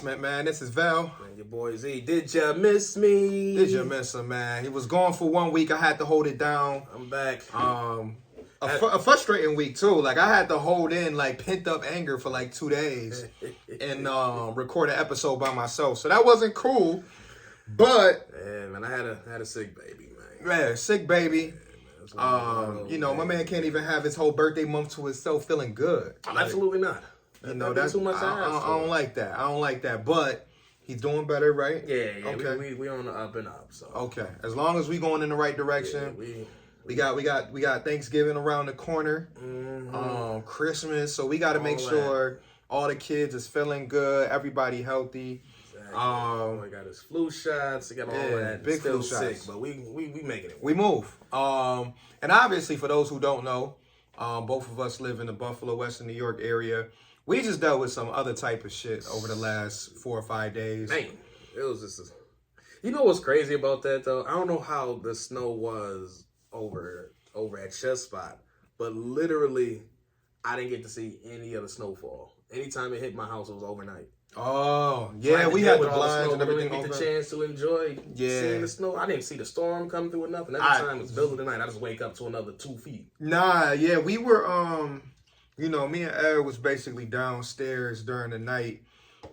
Man, this is Val. And your boy Z. Did ya miss me? Did you miss him, man? He was gone for 1 week. I had to hold it down. I'm back. A frustrating week too. Like I had to hold in like pent up anger for like 2 days and record an episode by myself. So that wasn't cool. But yeah, man, I had a sick baby, man. Man, sick baby. Yeah, man, My man can't even have his whole birthday month to himself feeling good. Absolutely not. That's too much. I don't like that. I don't like that. But he's doing better, right? Yeah. Okay. We on the up and up. So okay, as long as we going in the right direction. Yeah, we got Thanksgiving around the corner. Mm-hmm. Christmas. So we got to make sure all the kids is feeling good. Everybody healthy. Exactly. I got his flu shots. He got all that. Big Still flu sick, shots. but we making it. We move. And obviously for those who don't know, both of us live in the Buffalo, Western New York area. We just dealt with some other type of shit over the last 4 or 5 days. Man, it was just. You know what's crazy about that though? I don't know how the snow was over at your spot, but literally, I didn't get to see any of the snowfall. Anytime it hit my house, it was overnight. Oh, yeah, we had the blinds and everything. I didn't get the chance to enjoy seeing the snow. I didn't see the storm come through or nothing. Every time it was middle of the night, I just wake up to another 2 feet. Nah, yeah, we were, me and Ed was basically downstairs during the night,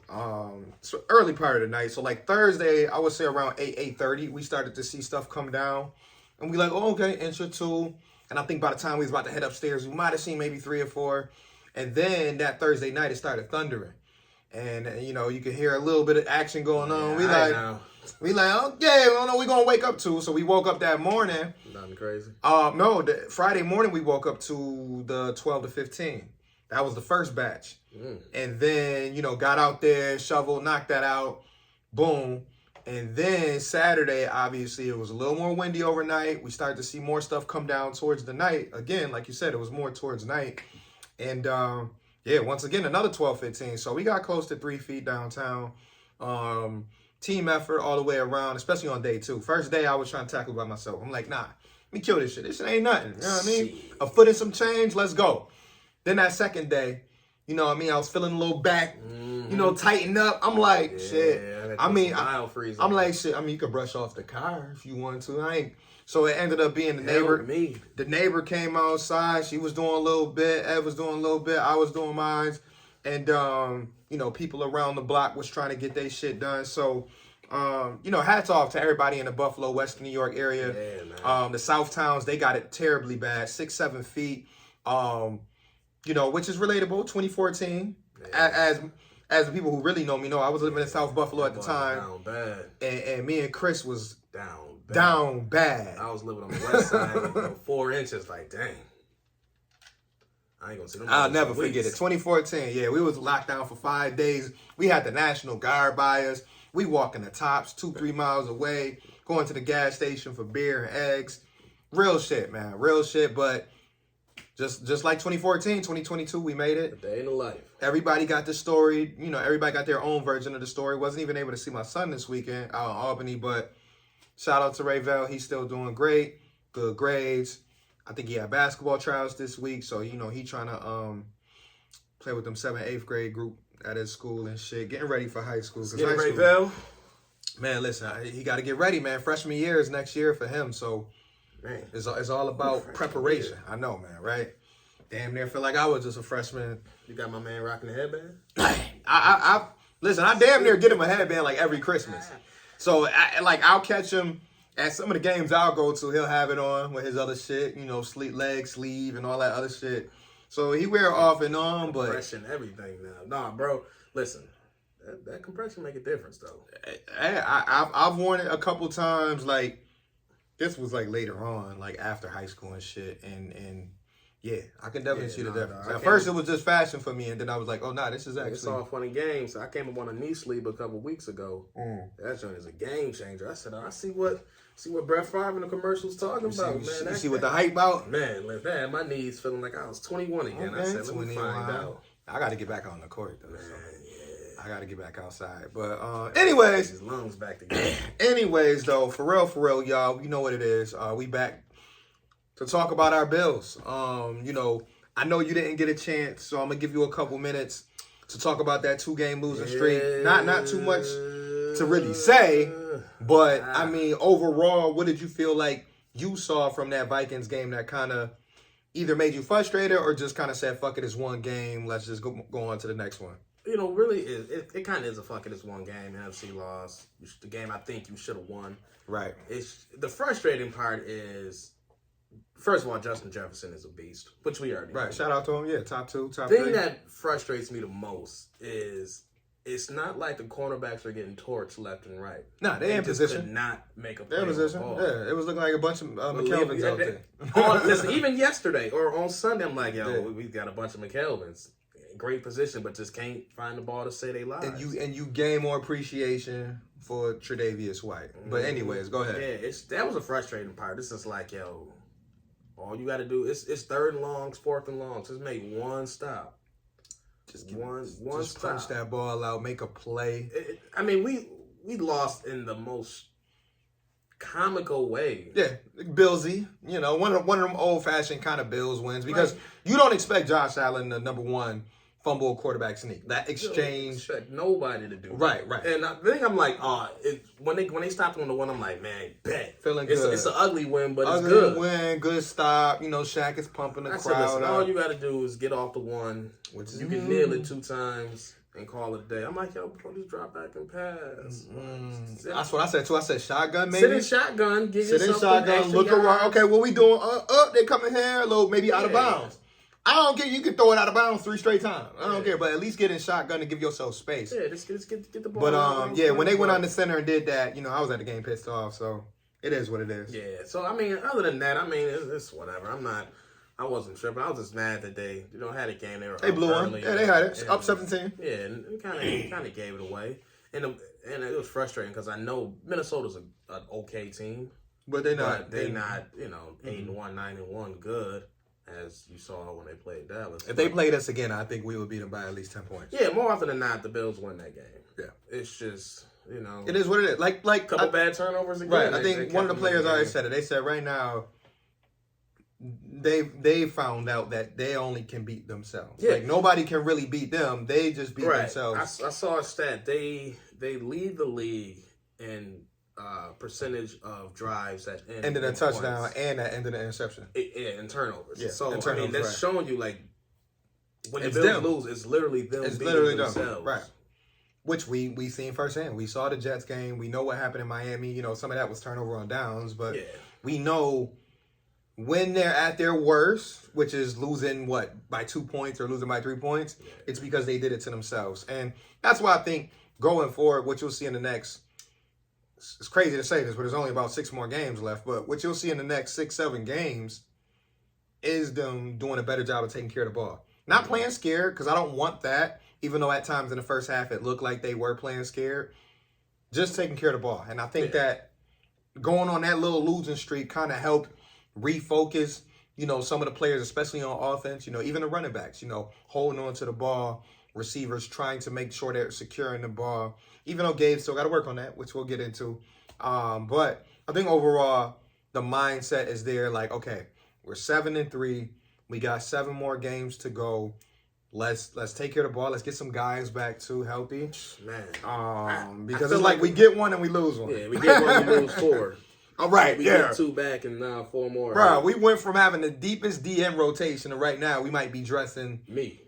so early part of the night. So like Thursday, I would say around 8:30, we started to see stuff come down. And we like, oh, okay, inch or two. And I think by the time we was about to head upstairs, we might have seen maybe 3 or 4. And then that Thursday night, it started thundering. And, you could hear a little bit of action going on. Yeah, we like, okay, we don't know what we're going to wake up to. So we woke up that morning. Nothing crazy. No, the Friday morning we woke up to the 12 to 15. That was the first batch. And then, got out there, shoveled, knocked that out. Boom. And then Saturday, obviously, it was a little more windy overnight. We started to see more stuff come down towards the night. Again, like you said, it was more towards night. And, once again, another 12, 15. So we got close to 3 feet downtown. Team effort all the way around, especially on day 2. First day, I was trying to tackle by myself. I'm like, nah, let me kill this shit. This shit ain't nothing. You know what I mean? A foot and some change, let's go. Then that second day, I was feeling a little back, tighten up. I'm like, shit. I'm like, shit. You could brush off the car if you want to. So it ended up being the neighbor. The neighbor came outside. She was doing a little bit. Ed was doing a little bit. I was doing mine. And, people around the block was trying to get their shit done. So, hats off to everybody in the Buffalo, Western New York area. Yeah, man. The South Towns, they got it terribly bad. 6, 7 feet. Which is relatable. 2014. Yeah. As the people who really know me know, I was living in South Buffalo at the time. Down bad. And me and Chris was down bad. I was living on the west side, 4 inches. Like, dang. I ain't gonna see them. I'll never forget it. 2014. Yeah, we was locked down for 5 days. We had the National Guard by us. We walking the tops 2-3 miles away, going to the gas station for beer and eggs. Real shit, man. Real shit. But just like 2014, 2022, we made it. A day in the life. Everybody got the story. Everybody got their own version of the story. Wasn't even able to see my son this weekend out in Albany, but shout out to Ray Vell. He's still doing great. Good grades. I think he had basketball trials this week, so he trying to play with them 7th, 8th grade group at his school and shit, getting ready for high school. Get Ray Vell. Man, listen, he got to get ready, man. Freshman year is next year for him, so man, it's all about preparation. Year. I know, man, right? Damn near feel like I was just a freshman. You got my man rocking the headband? Listen, I damn near get him a headband like every Christmas. So I'll catch him at some of the games I'll go to. He'll have it on with his other shit, leg sleeve and all that other shit. So he wear it off and on, but compression, everything now. Nah, bro, listen, that compression make a difference though. I've worn it a couple times. Like this was like later on, like after high school and shit, and. Yeah, I can definitely see the difference. At first, it was just fashion for me, and then I was like, oh, nah, this is actually... It's all fun and games. I came up on a knee sleeve a couple weeks ago. That joint is a game changer. I said, I see what Brett Favre in the commercials talking about, man. You see what the hype out? Man, my knees feeling like I was 21 again. Okay, I said, let me find out. I got to get back on the court, though. Man, yeah. I got to get back outside. But anyways... His lungs back together. Anyways, though, for real, y'all, you know what it is. We back to talk about our Bills. I know you didn't get a chance, so I'm going to give you a couple minutes to talk about that 2-game losing streak. Not too much to really say, but I mean, overall, what did you feel like you saw from that Vikings game that kind of either made you frustrated or just kind of said, fuck it, it's one game, let's just go on to the next one? Really, it kind of is a fuck it, it's one game. NFC loss. The game I think you should have won. Right. The frustrating part is, first of all, Justin Jefferson is a beast, which we already know. Shout out to him. Yeah, top 2, top 3. The thing that frustrates me the most is it's not like the cornerbacks are getting torched left and right. Nah, they in position. Could not make a play. They're in position. Yeah, it was looking like a bunch of McKelvins out there. Listen, even yesterday or on Sunday, I'm like, we got a bunch of McKelvins. Great position, but just can't find the ball to save their lives. And you gain more appreciation for Tre'Davious White. But anyways, go ahead. Yeah, that was a frustrating part. This is like, all you got to do is it's 3rd and longs, 4th and longs. Just make one stop. Just stop. Punch that ball out, make a play. We lost in the most comical way. Yeah, Billsy. One of them old-fashioned kind of Bills wins because you don't expect Josh Allen, the number 1 fumble quarterback sneak. That exchange. You don't expect nobody to do that. Right. And I think I'm like, when they stopped on the one, I'm like, man, bet. Feeling good. It's an ugly win, but it's good. Ugly win, good stop. Shaq is pumping the crowd. Listen, all you got to do is get off the one. You can nail it 2 times and call it a day. I'm like, bro, just drop back and pass. That's what I said too. I said shotgun, maybe. Sit in shotgun. Sit in shotgun. Look around. Okay, what we doing? They coming here. A little, maybe out of bounds. I don't care. You can throw it out of bounds 3 straight times. I don't care, but at least get in shotgun and give yourself space. Yeah, just get the ball. But when they went on the center and did that, I was at the game pissed off. So it is what it is. Yeah. So other than that, it's whatever. I wasn't tripping. I was just mad that they had a game. They blew one. Yeah, they had it up 17. Yeah, and kind of gave it away. And it was frustrating because I know Minnesota's an okay team, but they're not. 8-1, 9-1, good. As you saw when they played Dallas. If they played us again, I think we would beat them by at least 10 points. Yeah, more often than not, the Bills win that game. Yeah. It's just, It is what it is. Like a couple bad turnovers again. Right. I think one of the players already said it. They said right now, they found out that they only can beat themselves. Yeah. Like nobody can really beat them. They just beat themselves. I saw a stat. They lead the league in percentage of drives that ended in a touchdown and that ended in an interception. And turnovers. Yeah, so turnovers, that's showing you like when the Bills lose, it's literally them beating themselves. Right. Which we seen firsthand. We saw the Jets game. We know what happened in Miami. Some of that was turnover on downs, but we know when they're at their worst, which is losing by 2 points or losing by 3 points, it's because they did it to themselves. And that's why I think going forward, what you'll see in the next, it's crazy to say this, but there's only about 6 more games left. But what you'll see in the next 6-7 games is them doing a better job of taking care of the ball. Not playing scared, because I don't want that, even though at times in the first half it looked like they were playing scared. Just taking care of the ball. And I think that going on that little losing streak kind of helped refocus, some of the players, especially on offense, even the running backs, holding on to the ball, receivers trying to make sure they're securing the ball, even though Gabe still got to work on that, which we'll get into. But I think overall, the mindset is there like, okay, we're 7-3. We got 7 more games to go. Let's take care of the ball. Let's get some guys back too healthy. Man. Because it's like we get one and we lose one. Yeah, we get one and we lose 4. All right, we get 2 back and now 4 more. Bro, we went from having the deepest DM rotation to right now we might be dressing me.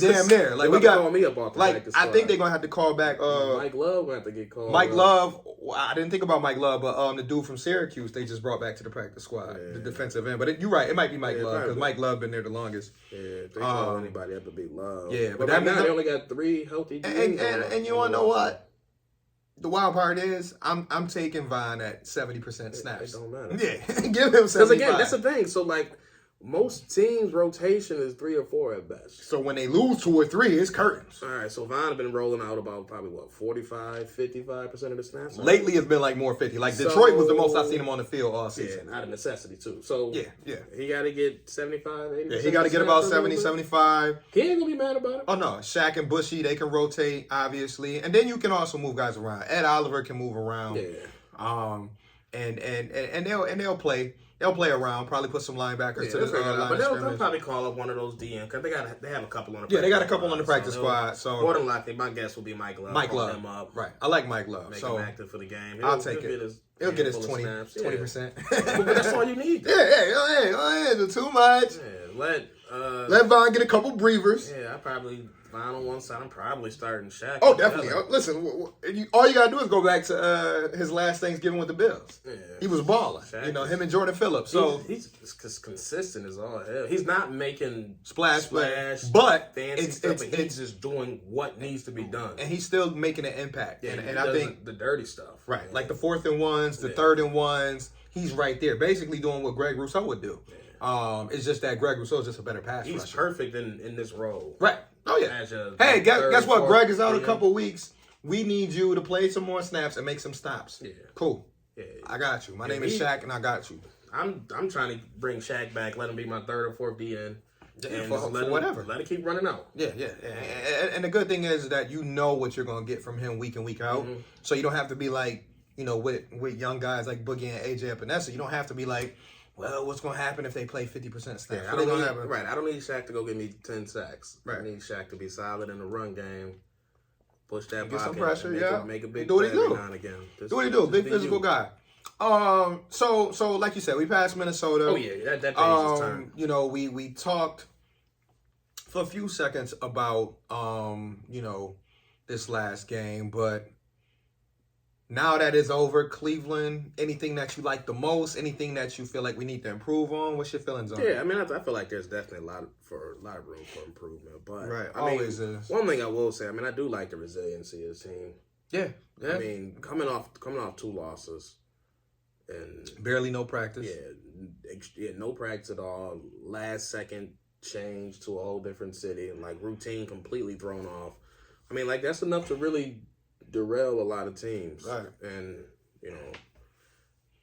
Damn near. Like we got call me up off the practice I think they're gonna have to call back Mike Love gonna have to get called. Mike Love, I didn't think about Mike Love, but the dude from Syracuse they just brought back to the practice squad, the defensive end. But you're right, it might be Mike Love because Mike Love been there the longest. Yeah, if they call anybody have to be Love. Yeah, but right now they only got 3 healthy DBs. And you wanna know what? The wild part is I'm taking Vine at 70% snaps. It don't matter. Yeah, give him 75. Because again, that's the thing. So like most teams' rotation is 3 or 4 at best. So when they lose 2 or 3, it's curtains. All right, so Vine have been rolling out about probably 45, 55% of the snaps. Lately, it's been like more 50. Like Detroit was the most I've seen him on the field all season. Yeah, out of necessity too. So yeah, he got to get 75, 80%. Yeah, he got to get about 70, 75. He ain't gonna be mad about it. Oh no, Shaq and Bushy, they can rotate obviously, and then you can also move guys around. Ed Oliver can move around. Yeah. And they'll play. They'll play around, probably put some linebackers to the line but of they'll scrimmage. Probably call up one of those DMs because they have a couple on the they got a couple on the practice squad. So more than likely, my guess will be Mike Love. Mike Love, him up, right? I like Mike Love, make so him active for the game. I'll take it. He'll get his 20%. But that's all you need. Yeah, too much. Yeah, let Von get a couple breathers. Yeah, I probably Von on one side. I'm probably starting Shaq. Oh, definitely. Listen, all you gotta do is go back to his last Thanksgiving with the Bills. Yeah, he was balling. Shaq him and Jordan Phillips. So he's consistent as all hell. He's not making splash, but fancy stuff. But he's just doing what needs to be done, and he's still making an impact. Yeah, and I think the dirty stuff, right? Like the 4th and 1s, the 3rd and 1s. He's right there, basically doing what Greg Rousseau would do. Yeah. It's just that Greg Rousseau is just a better pass rusher. He's perfect in this role. Right. Oh, yeah. Hey, guess what? Greg is out a couple weeks. We need you to play some more snaps and make some stops. Yeah. Cool. Yeah. I got you. My name is Shaq, and I got you. I'm trying to bring Shaq back, let him be my 3rd or 4th DN. And for whatever. Let it keep running out. Yeah. And the good thing is that you know what you're going to get from him week in, week out. Mm-hmm. So you don't have to be like, with young guys like Boogie and AJ Epinesa, you don't have to be like, well, what's going to happen if they play 50% snaps? Yeah, I don't need Shaq to go get me 10 sacks. Right. I need Shaq to be solid in the run game. Push that get pocket. Some pressure, make a big play every now and again. Do what he do. Big physical guy. So like you said, we passed Minnesota. Oh, yeah. That page is turned. We talked for a few seconds about, this last game, but now that it's over, Cleveland, anything that you like the most, anything that you feel like we need to improve on, what's your feelings on it? Yeah, I mean, I feel like there's definitely a lot of room for improvement. But right, always is. One thing I will say, I mean, I do like the resiliency of the team. Yeah. I mean, coming off 2 losses and barely no practice. Yeah, no practice at all. Last second change to a whole different city and like routine completely thrown off. I mean, like that's enough to really derail a lot of teams, right? And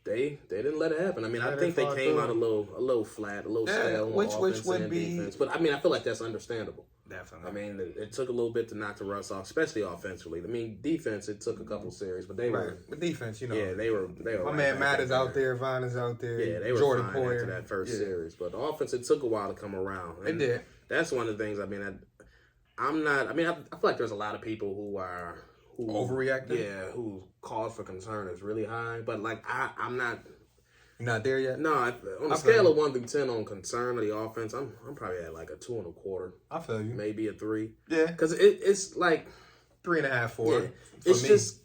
they didn't let it happen. I mean, I think they came out a little flat, a little stale, which would be defense. But I mean, I feel like that's understandable. Definitely. I mean, it took a little bit to knock the rust off, especially offensively. I mean, defense, it took a couple series, but they were with defense, Yeah, they were. My man Matt is out there, Vaughn is out there. Yeah, they were Jordan fine Poyer after that first series, but the offense, it took a while to come around. It did. That's one of the things. I mean, I feel like there's a lot of people who overreacting. Yeah, who cause for concern is really high, but like I'm not. You're not there yet? No, on a scale of 1 through 10 on concern of the offense, I'm probably at like a 2.25. I feel you. Maybe a 3. Yeah, because it's like 3.5, 4. Yeah. It's just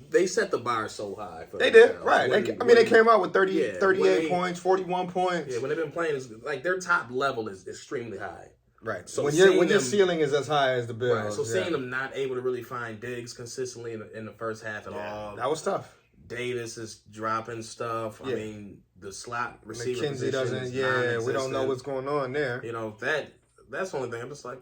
they set the bar so high. They did, right? They came out with 38 points, 41 points. Yeah, when they've been playing, it's like their top level is extremely high. Right. So when your ceiling is as high as the Bills, right. So seeing them not able to really find Diggs consistently in the first half at all, that was tough. Davis is dropping stuff. Yeah. I mean, the slot receiver McKenzie doesn't. Yeah, we don't know what's going on there. That's the only thing. I'm just like,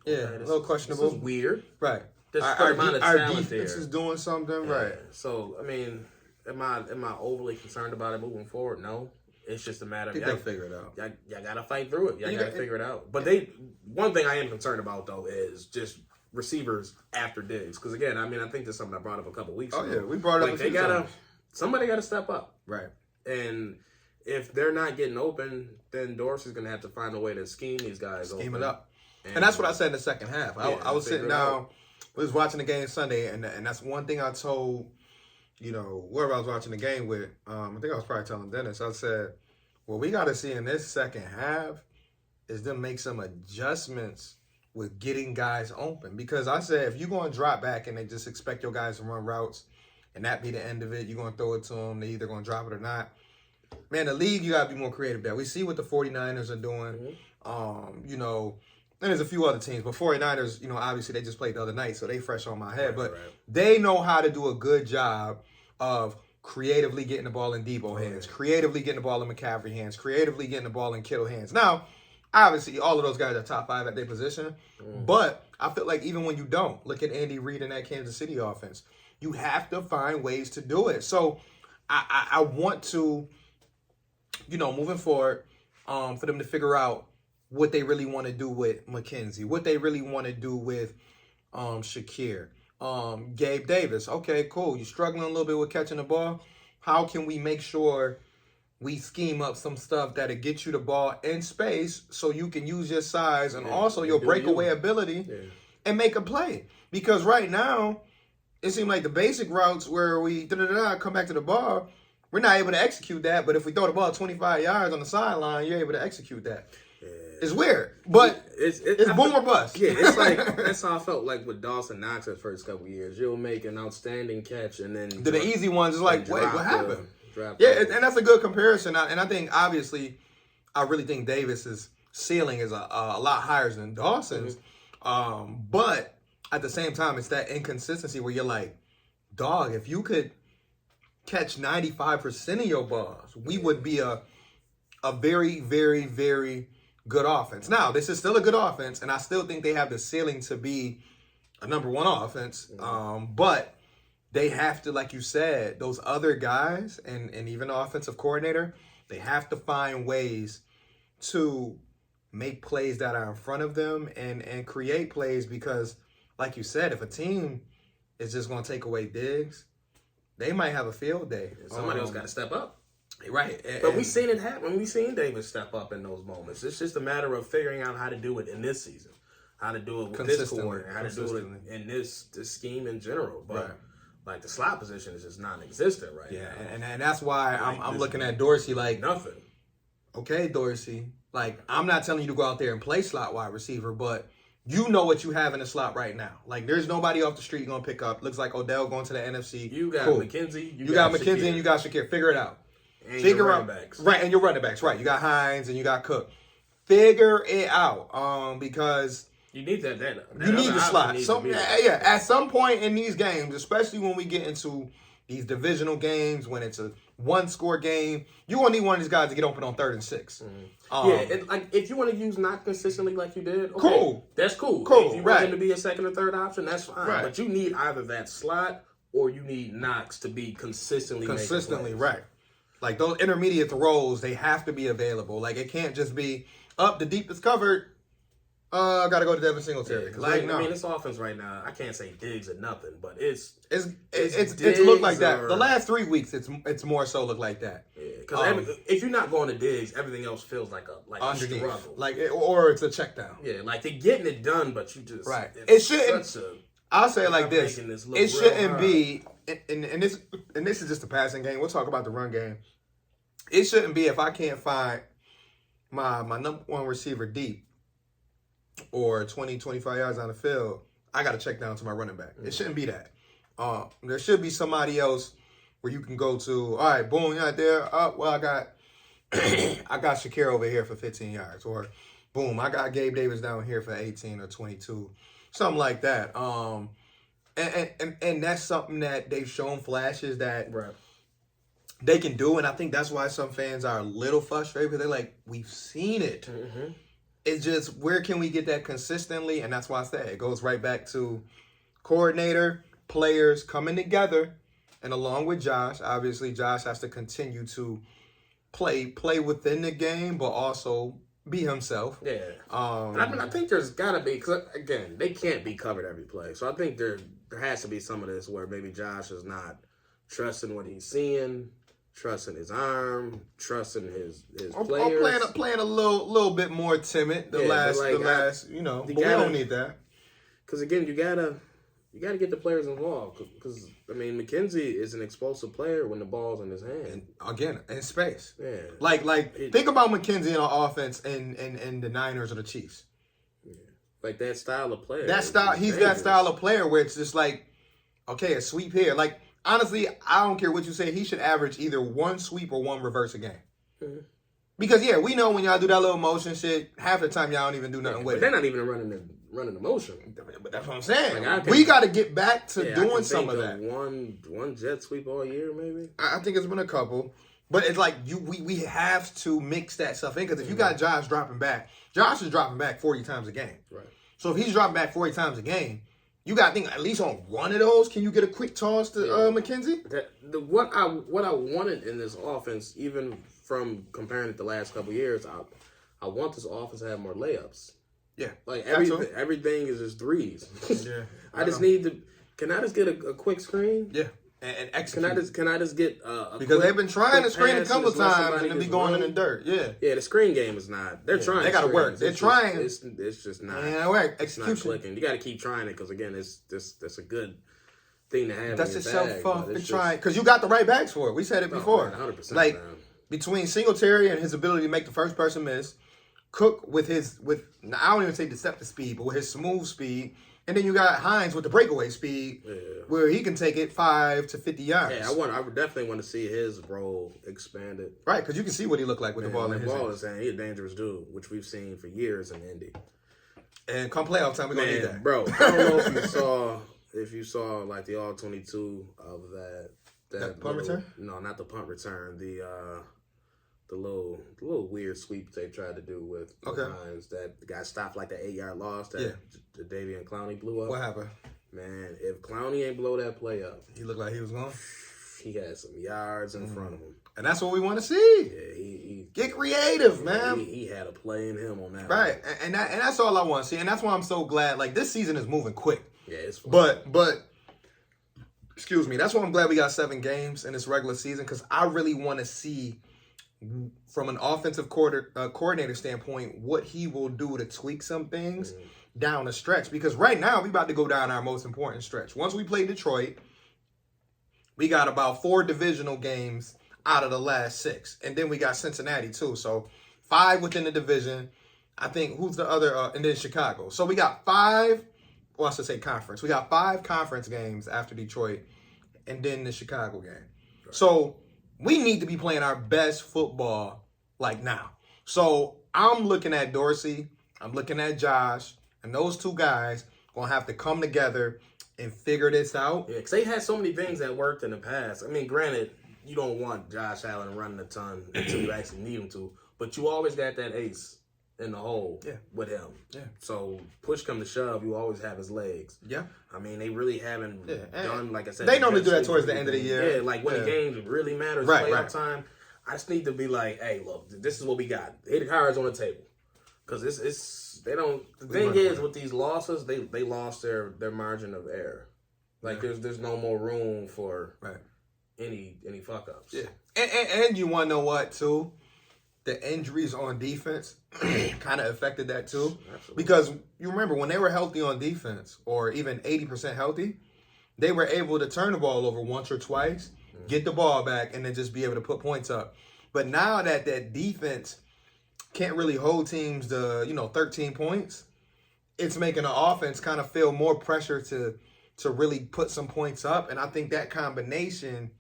yeah, a little questionable. This is weird. Right. Our defense is doing something right. So I mean, am I overly concerned about it moving forward? No. It's just a matter of y'all figure it out. Y'all gotta fight through it. Y'all gotta figure it out. But one thing I am concerned about though is just receivers after Diggs. Because again, I mean, I think that's something I brought up a couple weeks ago. Oh yeah, we brought it up. Somebody gotta step up. Right. And if they're not getting open, then Dorsey's gonna have to find a way to scheme these guys. Scheme it up. And that's what I said in the second half. I was sitting down, we was watching the game Sunday, and that's one thing I told. Whoever I was watching the game with, I think I was probably telling Dennis, I said, what we got to see in this second half is them make some adjustments with getting guys open. Because I said, if you're going to drop back and they just expect your guys to run routes and that be the end of it, you're going to throw it to them, they either going to drop it or not. Man, the league, you got to be more creative there. We see what the 49ers are doing. Mm-hmm. And there's a few other teams, but 49ers, obviously they just played the other night, so they fresh on my head. But they know how to do a good job of creatively getting the ball in Debo hands, creatively getting the ball in McCaffrey hands, creatively getting the ball in Kittle hands. Now, obviously, all of those guys are top 5 at their position, but I feel like even when you don't, look at Andy Reid and that Kansas City offense. You have to find ways to do it. So I want to, moving forward, for them to figure out what they really want to do with McKenzie, what they really want to do with Shakir. Gabe Davis. Okay, cool. You're struggling a little bit with catching the ball. How can we make sure we scheme up some stuff that'll get you the ball in space so you can use your size and also your breakaway ability and make a play. Because right now, it seems like the basic routes where we come back to the ball, we're not able to execute that. But if we throw the ball 25 yards on the sideline, you're able to execute that. Yeah. It's weird, but it's boom or bust. Yeah, it's like that's how I felt like with Dawson Knox his first couple of years. You'll make an outstanding catch and then the easy ones is like, wait, what happened? And that's a good comparison. And I think obviously, I really think Davis's ceiling is a lot higher than Dawson's. But at the same time, it's that inconsistency where you're like, dog, if you could catch 95% of your balls, we would be a very, very, very good offense. Now, this is still a good offense, and I still think they have the ceiling to be a number one offense. But they have to, like you said, those other guys and even the offensive coordinator, they have to find ways to make plays that are in front of them and create plays because, like you said, if a team is just going to take away Diggs, they might have a field day. Somebody else got to step up. Right. But we've seen it happen. We've seen Davis step up in those moments. It's just a matter of figuring out how to do it in this season, how to do it with this coordinator, how to do it in this scheme in general. But like the slot position is just non-existent right now. And that's why I'm looking at Dorsey like nothing. Okay, Dorsey. Like, I'm not telling you to go out there and play slot wide receiver, but you know what you have in the slot right now. Like, there's nobody off the street going to pick up. Looks like Odell going to the NFC. You got McKenzie. You got McKenzie and you got Shakir. Figure it out. And your running backs. Right, and your running backs. Right. You got Hines and you got Cook. Figure it out. Because you need that you need the slot. At some point in these games, especially when we get into these divisional games, when it's a one-score game, you're going to need one of these guys to get open on 3rd and 6. And like if you want to use not consistently like you did, okay, cool. That's cool. If you want him to be a second or third option, that's fine. Right. But you need either that slot or you need Knox to be consistently right. Like those intermediate throws, they have to be available. Like it can't just be up the deep is covered. Got to go to Devin Singletary. Like, no. I mean, this offense right now, I can't say Diggs or nothing, but it's looked like that. The last 3 weeks, it's more so looked like that. Yeah, because if you're not going to Diggs, everything else feels like a struggle. Or it's a check down. Yeah, like they're getting it done, but you just It shouldn't. I'll say it like this: it shouldn't be. And this is just a passing game. We'll talk about the run game. It shouldn't be if I can't find my number one receiver deep or 20, 25 yards on the field, I got to check down to my running back. It shouldn't be that. There should be somebody else where you can go to, all right, boom, you're out there. Well, I got Shakir over here for 15 yards. Or, boom, I got Gabe Davis down here for 18 or 22. Something like that. And that's something that they've shown flashes that they can do. And I think that's why some fans are a little frustrated because they're like, we've seen it. Mm-hmm. It's just, where can we get that consistently? And that's why I said it goes right back to coordinator, players coming together. And along with Josh, obviously Josh has to continue to play within the game, but also be himself. Yeah. I think there's got to be, because again, they can't be covered every play. So I think there has to be some of this where maybe Josh is not trusting what he's seeing, trusting his arm, trusting his players. Or playing a little bit more timid the last, but we don't need that. Because again, you gotta get the players involved. Because I mean, McKenzie is an explosive player when the ball's in his hand. And again, in space. Yeah. Think about McKenzie in our offense and the Niners or the Chiefs. Yeah. Like that style of player. He's that style of player where it's just like, okay, a sweep here. Like, honestly, I don't care what you say. He should average either one sweep or one reverse a game. Mm-hmm. Because, we know when y'all do that little motion shit, half the time y'all don't even do nothing with it. They're not even running the motion. But that's what I'm saying. We got to get back to doing some of that. One jet sweep all year, maybe? I think it's been a couple. But it's like we have to mix that stuff in. Because if you got Josh dropping back, Josh is dropping back 40 times a game. Right. So if he's dropping back 40 times a game, you got to think at least on one of those, can you get a quick toss to McKenzie? What I wanted in this offense, even from comparing it the last couple of years, I want this offense to have more layups. Yeah. Like everything is just threes. Yeah. I just need to. Can I just get a quick screen? Yeah. and execute. Can I just get because they've been trying to screen a couple pass and just let times and somebody then be just going run? in the dirt. Yeah. Yeah, the screen game is not. They're trying. They got to work. They're trying. It's just not. Yeah, right. It's not Execution. clicking. You got to keep trying it because again, that's a good thing to have. That's in your yourself bag, fun but and it's trying just- because you got the right backs for it. We said it before. 100%. Like man. between Singletary and his ability to make the first person miss, Cook with I don't even say deceptive speed, but with his smooth speed, and then you got Hines with the breakaway speed, where he can take it 5 to 50 yards. Yeah, I would definitely want to see his role expanded. Right, because you can see what he looked like with the ball in his hands. He's a dangerous dude, which we've seen for years in Indy. And come playoff time, we're gonna need that, bro. I don't know if you saw like the all 22 of that punt return. No, not the punt return. The little weird sweep they tried to do with Hines that got stopped like the 8-yard loss that Davian Clowney blew up. What happened? Man, if Clowney ain't blow that play up, he looked like he was gone. He had some yards in front of him, and that's what we want to see. Yeah, he get creative, man. He had a play in him on that, right? And that's all I want to see, and that's why I'm so glad. Like this season is moving quick. Yeah, it's fun. But excuse me. That's why I'm glad we got 7 games in this regular season because I really want to see. From an offensive coordinator standpoint, what he will do to tweak some things down the stretch. Because right now, we about to go down our most important stretch. Once we play Detroit, we got about 4 divisional games out of the last 6. And then we got Cincinnati, too. So 5 within the division. I think, who's the other? And then Chicago. So we got 5, well, I should say conference. We got 5 conference games after Detroit and then the Chicago game. Right. So we need to be playing our best football like now. So I'm looking at Dorsey, I'm looking at Josh, and those 2 guys going to have to come together and figure this out. Yeah, because they had so many things that worked in the past. I mean, granted, you don't want Josh Allen running a ton until you actually need him to, but you always got that ace in the hole with him. Yeah. So push come to shove, you always have his legs. Yeah. I mean, they really haven't done, like I said. They normally do that towards the end of the year. Yeah, like when the games really matters, playoff time. I just need to be like, hey, look, this is what we got. Hit the cards on the table. Because they don't, the thing is, with these losses, they lost their margin of error. Like, there's no more room for any fuck-ups. Yeah. And you want to know what, too? The injuries on defense kind of affected that too. Absolutely. Because you remember when they were healthy on defense or even 80% healthy, they were able to turn the ball over once or twice, get the ball back, and then just be able to put points up. But now that defense can't really hold teams to, 13 points, it's making the offense kind of feel more pressure to really put some points up. And I think that combination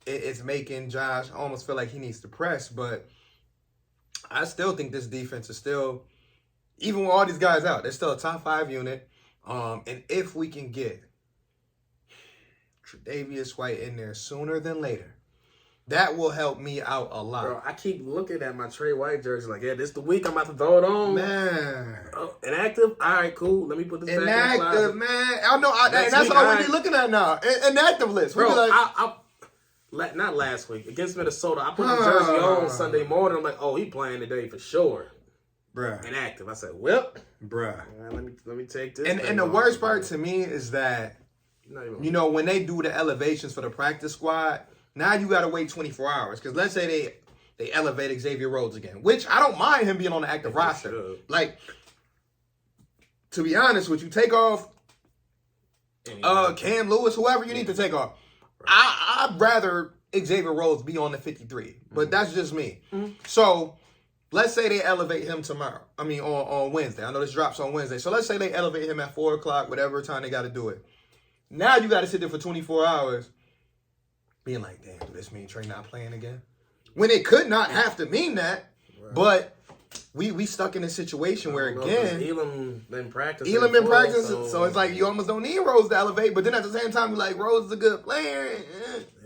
is making Josh almost feel like he needs to press, but I still think this defense is still, even with all these guys out, they're still a top 5 unit. And if we can get Tre'Davious White in there sooner than later, that will help me out a lot. Bro, I keep looking at my Trey White jersey like, yeah, this the week I'm about to throw it on. Man. Inactive? All right, cool. Let me put this back in the closet. Man. I know. And that's all we be looking at now. Inactive list. Bro, not last week. Against Minnesota, I put the jersey on Sunday morning. I'm like, oh, he playing today for sure. Bruh. Inactive. I said, well. Bruh. Let me take this. And the worst part to me is that, when they do the elevations for the practice squad, now you got to wait 24 hours. Because let's say they elevate Xavier Rhodes again, which I don't mind him being on the active roster. Sure. Like, to be honest with you, take off Cam Lewis, whoever you need to take off. I'd rather Xavier Rhodes be on the 53, but that's just me. Mm-hmm. So let's say they elevate him tomorrow. I mean, on Wednesday. I know this drops on Wednesday. So let's say they elevate him at 4 o'clock, whatever time they got to do it. Now you got to sit there for 24 hours being like, damn, does this mean Trey not playing again? When it could not have to mean that, but we stuck in a situation where, again, Elam been practicing. So it's like you almost don't need Rose to elevate, but then at the same time, you're like, Rose is a good player.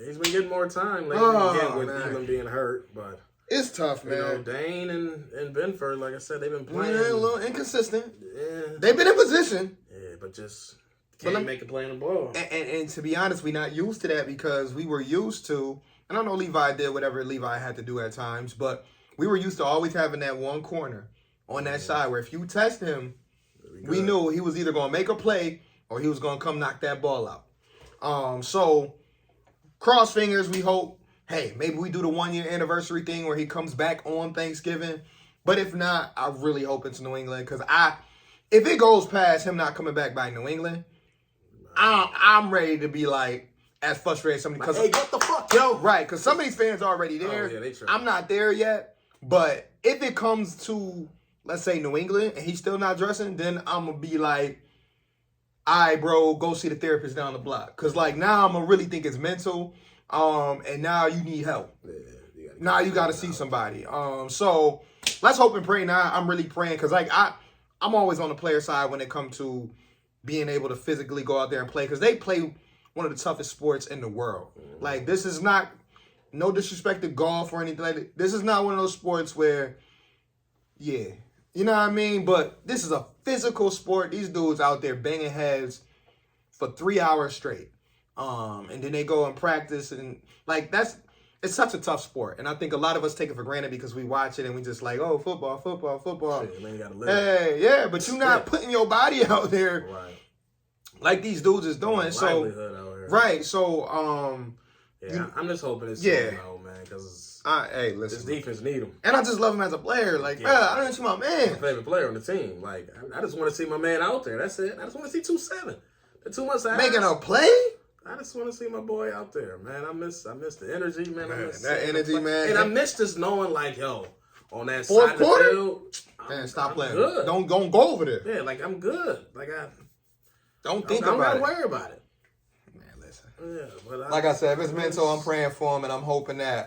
He's been getting more time lately with Elam being hurt, but it's tough, man. Dane and Benford, like I said, they've been playing. A little inconsistent. Yeah. They've been in position. Yeah, but just can't make a play on the ball. And to be honest, we're not used to that because we were used to, and I know Levi did whatever Levi had to do at times, but we were used to always having that one corner on that side where if you test him, we knew he was either going to make a play or he was going to come knock that ball out. So cross fingers, we hope, hey, maybe we do the 1 year anniversary thing where he comes back on Thanksgiving. But if not, I really hope it's New England because if it goes past him not coming back by New England, I'm ready to be like as frustrated as somebody because hey, what the fuck, yo? Right, because some of these fans are already there. Oh, yeah, I'm not there yet, but if it comes to let's say New England and he's still not dressing, then I'm gonna be like, all right, bro, go see the therapist down the block because like now I'm gonna really think it's mental, and now you need help. Yeah, now you got to see somebody. So let's hope and pray. Now I'm really praying because like I'm always on the player side when it comes to being able to physically go out there and play because they play one of the toughest sports in the world. Like this is not no disrespect to golf or anything like that. This is not one of those sports where, yeah, you know what I mean. But this is a physical sport. These dudes out there banging heads for 3 hours straight, and then they go and practice and like it's such a tough sport, and I think a lot of us take it for granted because we watch it and we just like, oh, football. Shit, man, you gotta live. Hey, yeah, but you're not putting your body out there Right. like these dudes is doing. So, right. So, I'm just hoping it's though, man, because hey, listen, this defense need him, and I just love him as a player. Like, bro, I don't see my man. My favorite player on the team. Like, I just want to see my man out there. That's it. I just want to see 2-7. The 2 months making a play. I just want to see my boy out there, man. I miss the energy, man. I miss that energy, man. And I miss just knowing, like, yo, on that fourth side quarter, of the field, man, stop playing. Good. Don't go over there. Yeah, like I'm good. Like don't think I don't about gotta it. worry about it. Man, listen. Yeah, but like I said, if it's mental, I'm praying for him, and I'm hoping that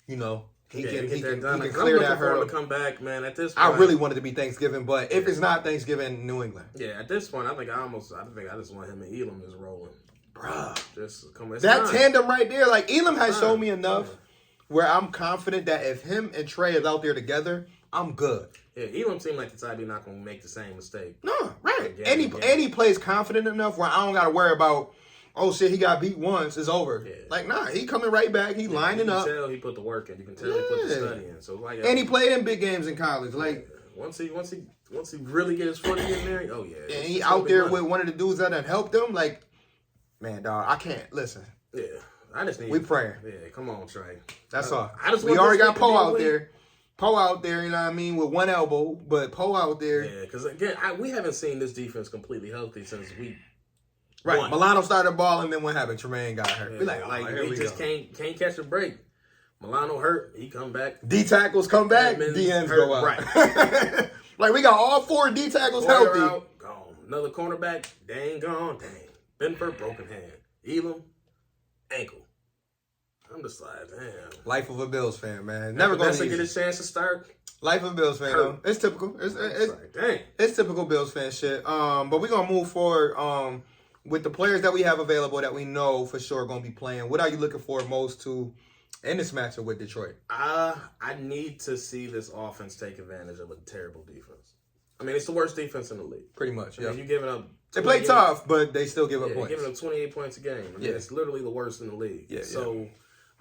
he can clear that hurdle to come back, man. At this point, I really wanted to be Thanksgiving, but if it's not Thanksgiving, New England. Yeah, at this point, I think I just want him and Elam just rolling. Bruh. Just come. That tandem right there, like Elam has shown me enough where I'm confident that if him and Trey is out there together, I'm good. Yeah, Elam seemed like the type he's not gonna make the same mistake. No, right. And he plays confident enough where I don't gotta worry about, oh shit, he got beat once, it's over. Yeah. Like, nah, he coming right back, he lining up. You can tell he put the work in. You can tell he put the study in. So like, and he played in big games in college. Like once he really get his foot in there, oh yeah. And he out there with one of the dudes that helped him, like, man, dog, I can't listen. Yeah. I just need. We praying. Yeah, come on, Trey. That's all. We already got Poe out there. Poe out there, you know what I mean, with one elbow, but Poe out there. Yeah, because again, we haven't seen this defense completely healthy since week. Right. One. Milano started balling, then what happened? Tremaine got hurt. Yeah, We like he just can't catch a break. Milano hurt, he come back. D tackles come back, D ends go out. Right. Like we got all 4 D tackles healthy. Out, gone. Another cornerback, dang gone, dang. Benford, broken hand. Elam, ankle. I'm just like, damn. Life of a Bills fan, man. Never going to get a chance to start. Life of a Bills fan, though. It's typical. It's typical Bills fan shit. But we're gonna move forward. With the players that we have available that we know for sure are gonna be playing. What are you looking for most in this matchup with Detroit? I need to see this offense take advantage of a terrible defense. I mean, it's the worst defense in the league. Pretty much. Yeah. You're giving up. They play tough, but they still give up points. Giving up 28 points a game. I mean, it's literally the worst in the league. Yeah. So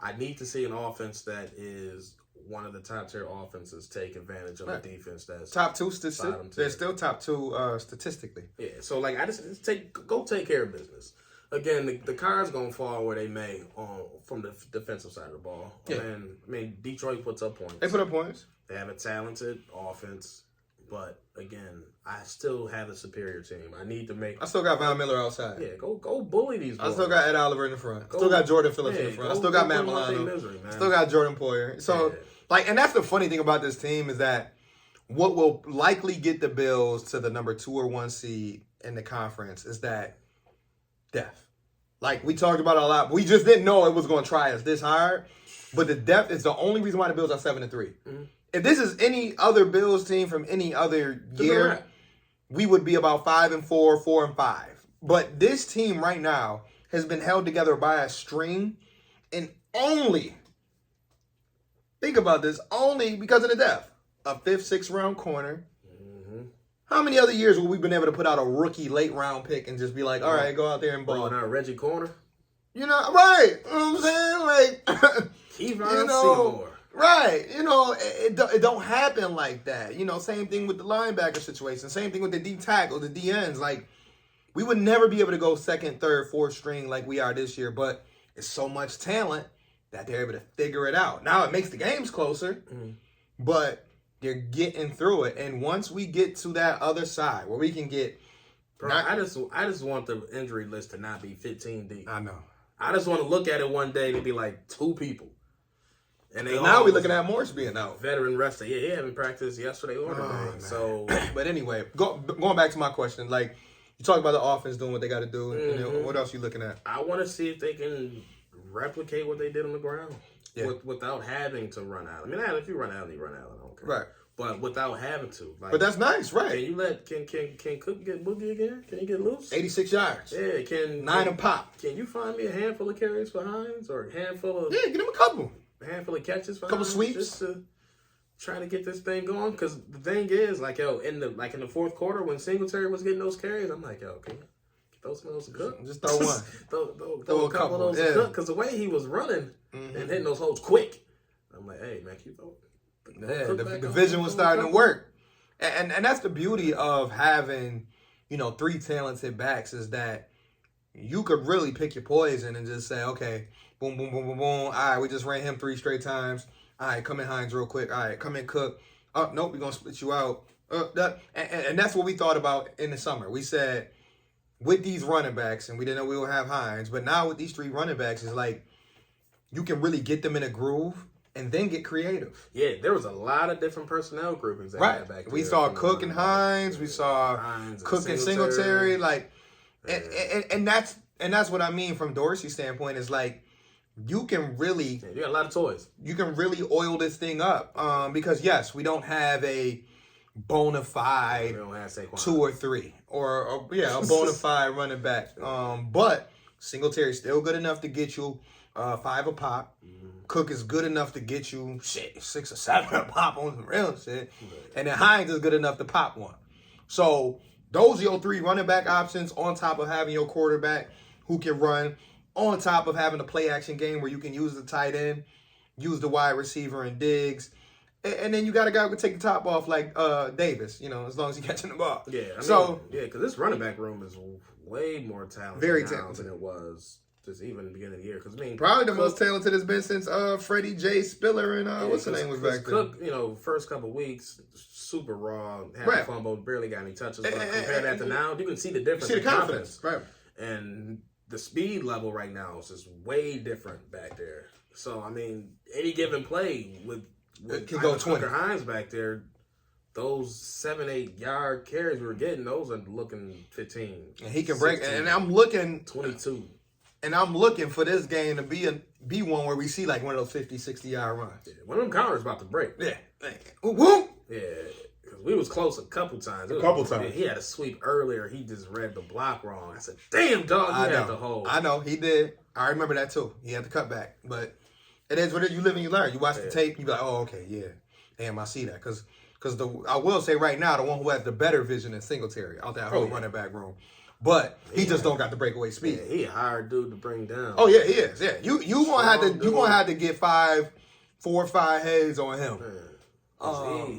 I need to see an offense that is one of the top tier offenses take advantage of a defense that's top 2 statistically. They're still top 2 statistically. Yeah. So like, I just take care of business. Again, the cards gonna fall where they may from the defensive side of the ball. Yeah. And I mean, Detroit puts up points. They put up points. They have a talented offense. But again, I still have a superior team. I need to make. I still got Von Miller outside. Yeah, go bully these boys. I still got Ed Oliver in the front. I still got Jordan Phillips in the front. I still got Matt Milano. Still got Jordan Poyer. So, and that's the funny thing about this team is that what will likely get the Bills to the number 2 or 1 seed in the conference is that depth. Like we talked about it a lot. We just didn't know it was going to try us this hard. But the depth is the only reason why the Bills are 7-3. Mm-hmm. If this is any other Bills team from any other year, we would be about 5-4, 4-5. But this team right now has been held together by a string, and only, think about this, only because of the depth. A 5th, 6th round corner. Mm-hmm. How many other years would we been able to put out a rookie late round pick and just be like, all right, go out there and ball? Now Reggie Corner. You know, right? You know what I'm saying? Like, Kevon Seymour. Right. You know, it don't happen like that. You know, same thing with the linebacker situation. Same thing with the D tackle, the D ends. Like, we would never be able to go 2nd, 3rd, 4th string like we are this year. But it's so much talent that they're able to figure it out. Now it makes the games closer, but they're getting through it. And once we get to that other side where we can get, bro, I just want the injury list to not be 15 deep. I know. I just want to look at it one day and be like 2 people. And now we're looking at Morris being out. Veteran wrestler. Yeah, he haven't practiced yesterday or today. So, but anyway, going back to my question, like you talk about the offense doing what they got to do, and then what else you looking at? I want to see if they can replicate what they did on the ground without having to run out. I mean, if you run out, you run out. I don't care. Right. But without having to. Like, but that's nice, right? Can you can Cook get boogie again? Can he get loose? 86 yards. Yeah. 9 and pop. Can you find me a handful of carries for Hines or a handful of? Yeah, get him a couple. A handful of catches for couple Hines sweeps. Just to try to get this thing going. Because the thing is, like, in the fourth quarter when Singletary was getting those carries, I'm like, yo, can you throw some of those to Cook? Just throw one. throw a couple of those to Cook. Because the way he was running and hitting those holes quick, I'm like, hey, man, can you throw it? Yeah, the vision was starting to work. And that's the beauty of having, 3 talented backs is that you could really pick your poison and just say, okay, boom, boom, boom, boom, boom. All right, we just ran him 3 straight times. All right, come in Hines real quick. All right, come in Cook. Oh, nope, we're going to split you out. And that's what we thought about in the summer. We said with these running backs, and we didn't know we would have Hines, but now with these 3 running backs, it's like you can really get them in a groove and then get creative. Yeah, there was a lot of different personnel groupings that right. Back there. We saw Cook and Hines. We saw Cook and Singletary. Like, and that's what I mean from Dorsey's standpoint is like you can really you got a lot of toys. You can really oil this thing up because yes, we don't have a bona fide 2 or 3 or a bona fide running back. But Singletary's still good enough to get you 5 a pop. Cook is good enough to get you 6 or 7 a pop on some real shit. And then Hines is good enough to pop one. So those are your 3 running back options on top of having your quarterback who can run, on top of having a play action game where you can use the tight end, use the wide receiver and Diggs. And then you got a guy who can take the top off like Davis, as long as he's catching the ball. Yeah, because this running back room is way more talented very now talented than it was just even in the beginning of the year. Because probably the most talented it's been since Freddie J. Spiller and what's the name was back then. Cook, first couple weeks, super raw, had a fumble, barely got any touches. But compare that to now, you can see the difference. See the confidence, right? And the speed level right now is just way different back there. So I mean, any given play with can go 20. Cook or Hines back there, those 7-8 yard carries we were getting, those are looking 15. And he can break. And I'm looking 22. And I'm looking for this game to be one where we see like one of those 50, 60 yard runs. Yeah, one of them counters about to break. Yeah. Whoop. Yeah. Because we was close a couple times. He had a sweep earlier. He just read the block wrong. I said, damn, dog, you had the hold. I know. He did. I remember that too. He had the cutback. But it is what it is. You live and you learn. You watch the tape, you be like, oh, okay, yeah. Damn, I see that. Because I will say right now, the one who has the better vision is Singletary out that whole running back room. But he just don't got the breakaway speed. Yeah, he a hard dude to bring down. Oh yeah, he is. Yeah, you gonna have to get 4 or 5 heads on him.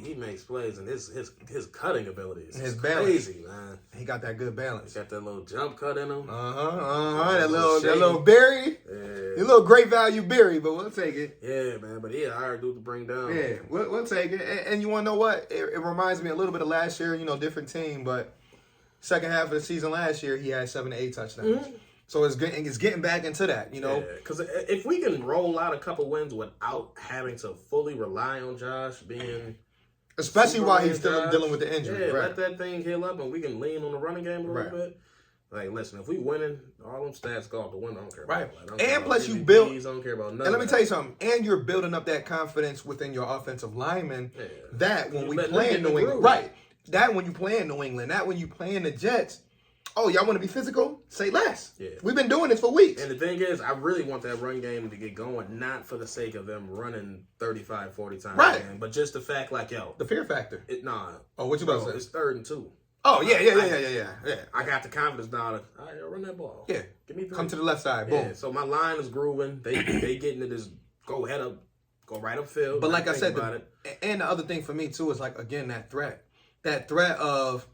He makes plays and his cutting abilities. His crazy, man. He got that good balance. He got that little jump cut in him. That little berry. Yeah. A little great value berry, but we'll take it. Yeah, man. But he a hard dude to bring down. Yeah, we'll take it. And you want to know what? It reminds me a little bit of last year. Different team, but. Second half of the season last year, he had 7 to 8 touchdowns. Mm-hmm. So it's getting back into that, Yeah, because if we can roll out a couple wins without having to fully rely on Josh being... Especially while he's still dealing with the injury. Yeah, let that thing heal up and we can lean on the running game a little bit. Like, listen, if we winning, all them stats go out the window. I don't care about that. And plus you build... I don't care about nothing. And let me tell you something. And you're building up that confidence within your offensive linemen that when we play in New England... Right. That when you play in New England, that when you play in the Jets, oh, y'all want to be physical? Say less. Yeah. We've been doing this for weeks. And the thing is, I really want that run game to get going, not for the sake of them running 35, 40 times a game, but just the fact, like, yo. The fear factor. Oh, what you about to say? It's 3rd and 2. Oh, yeah. I got the confidence now to, all right, run that ball. Yeah. Give me 3. Come to the left side. Boom. Yeah, so my line is grooving. They getting to this go head up, go right upfield. But like I said, and the other thing for me, too, is, like, again, that threat. That threat of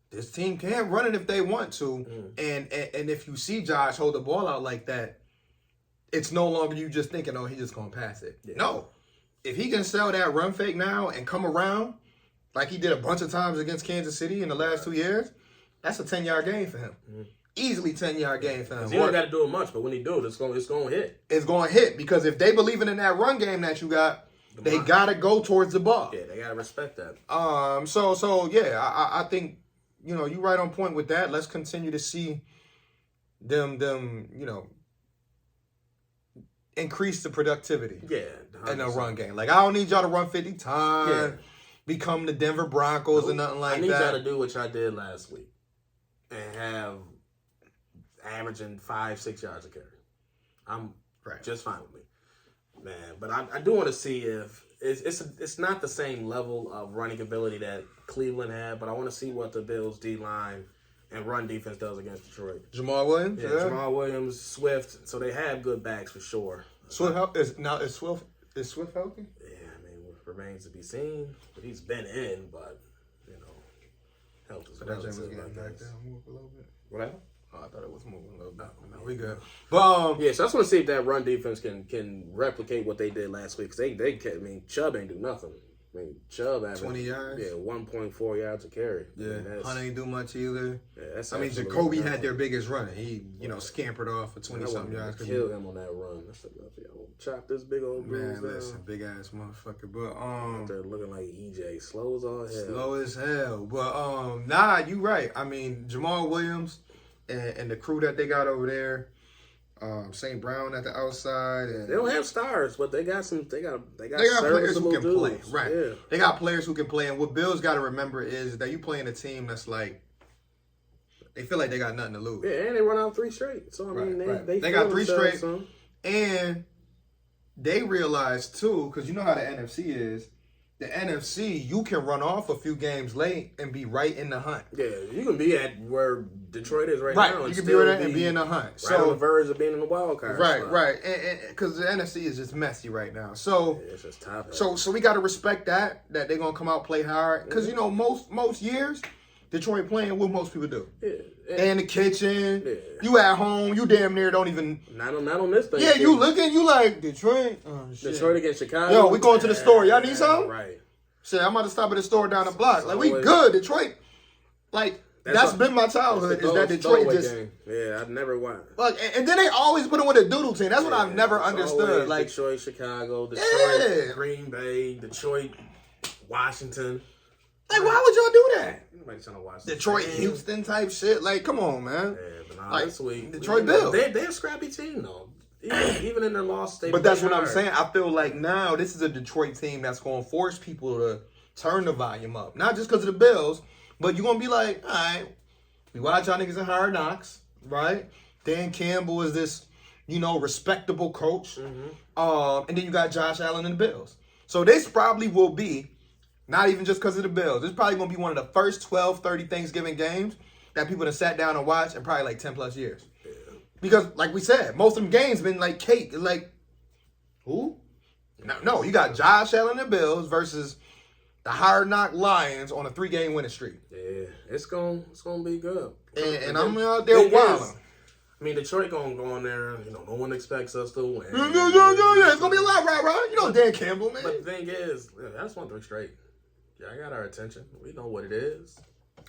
this team can run it if they want to. And if you see Josh hold the ball out like that, it's no longer you just thinking, oh, he's just going to pass it. Yeah. No. If he can sell that run fake now and come around like he did a bunch of times against Kansas City in the last 2 years, that's a 10-yard game for him. Mm-hmm. Easily 10-yard game for him. He don't got to do it much, but when he do it, it's going to hit. It's going to hit because if they believing in that run game that you got, they got to go towards the ball. Yeah, they got to respect that. So yeah, I think, you right on point with that. Let's continue to see them, increase the productivity. Yeah. 100%. In a run game. Like, I don't need y'all to run 50 times, become the Denver Broncos or nothing like that. I need y'all to do what y'all did last week and have averaging 5-6 yards a carry. I'm just fine with me. Man, but I do want to see if it's not the same level of running ability that Cleveland had, but I want to see what the Bills D-line and run defense does against Detroit. Jamal Williams? Yeah, Jamal Williams, Swift. So they have good backs for sure. Swift is Swift healthy? Yeah, I mean, it remains to be seen. But he's been in, but, health is relative. Was getting back down, move a little bit. What happened? Oh, I thought it was moving a little bit. No, we good. But yeah, so I just want to see if that run defense can replicate what they did last week. Because Chubb ain't do nothing. Chubb averaged 20 yards. Yeah, 1.4 yards a carry. Yeah, Hunt ain't do much either. Yeah, Jacoby had their biggest run. He, scampered off for 20-something yards. Kill him on that run. I said, chop this big old man. Listen, big ass motherfucker. But they're looking like EJ, slow as all hell. Slow as hell. But you right. I mean, Jamal Williams and the crew that they got over there. St. Brown at the outside. And they don't have stars, but they got players who can dudes. play. Right. Yeah. They got players who can play. And what Bill's got to remember is that you playing a team that's like, they feel like they got nothing to lose. Yeah, and they run out 3 straight. So, they got 3 straight. And they realize, too, because you know how the NFC is, the NFC, you can run off a few games late and be right in the hunt. Yeah, you can be at where Detroit is right now. Right, you can be right and be in the hunt. Right on the verge of being in the wild card. Right. And because the NFC is just messy right now. So, it's just top. So we got to respect that they're going to come out play hard. Because, most years, Detroit playing what most people do. Yeah. They in the kitchen. Yeah. You at home. You damn near don't even. Not on this thing. Yeah, you looking. You like Detroit. Oh, shit. Detroit against Chicago. Yo, we going to the store. Y'all need something? Right. Shit, I'm about to stop at the store down the block. Like, we good. Detroit. Like, that's been my childhood. Is that Detroit just. Game. Yeah, I've never won. Like, and then they always put it with a doodle team. That's what I've never understood. Like Detroit, Chicago, Detroit, Green Bay, Detroit, Washington. Like, why would y'all do that? Nobody trying to watch Detroit, Houston type shit. Like, come on, man. Yeah, but like, this week, Detroit Bills. They're a scrappy team, though. Even in their loss, but that's what I'm saying. I feel like now this is a Detroit team that's going to force people to turn the volume up. Not just because of the Bills, but you're going to be like, all right, we watch y'all niggas in Hard Knocks, right? Dan Campbell is this, respectable coach. Mm-hmm. And then you got Josh Allen and the Bills. So this probably will be, not even just because of the Bills, this is probably going to be one of the first 12, 30 Thanksgiving games that people have sat down and watched in probably like 10 plus years. Yeah. Because, like we said, most of them games been like cake. Like, who? No, you got Josh Allen and the Bills versus the Hard Knock Lions on a 3-game winning streak. Yeah, it's gonna be good. And I'm out there wilding. I mean, Detroit gonna go in there. No one expects us to win. Yeah. It's gonna be a lot, right? Dan Campbell, man. But the thing is, I just won 3 straight. Yeah, I got our attention. We know what it is.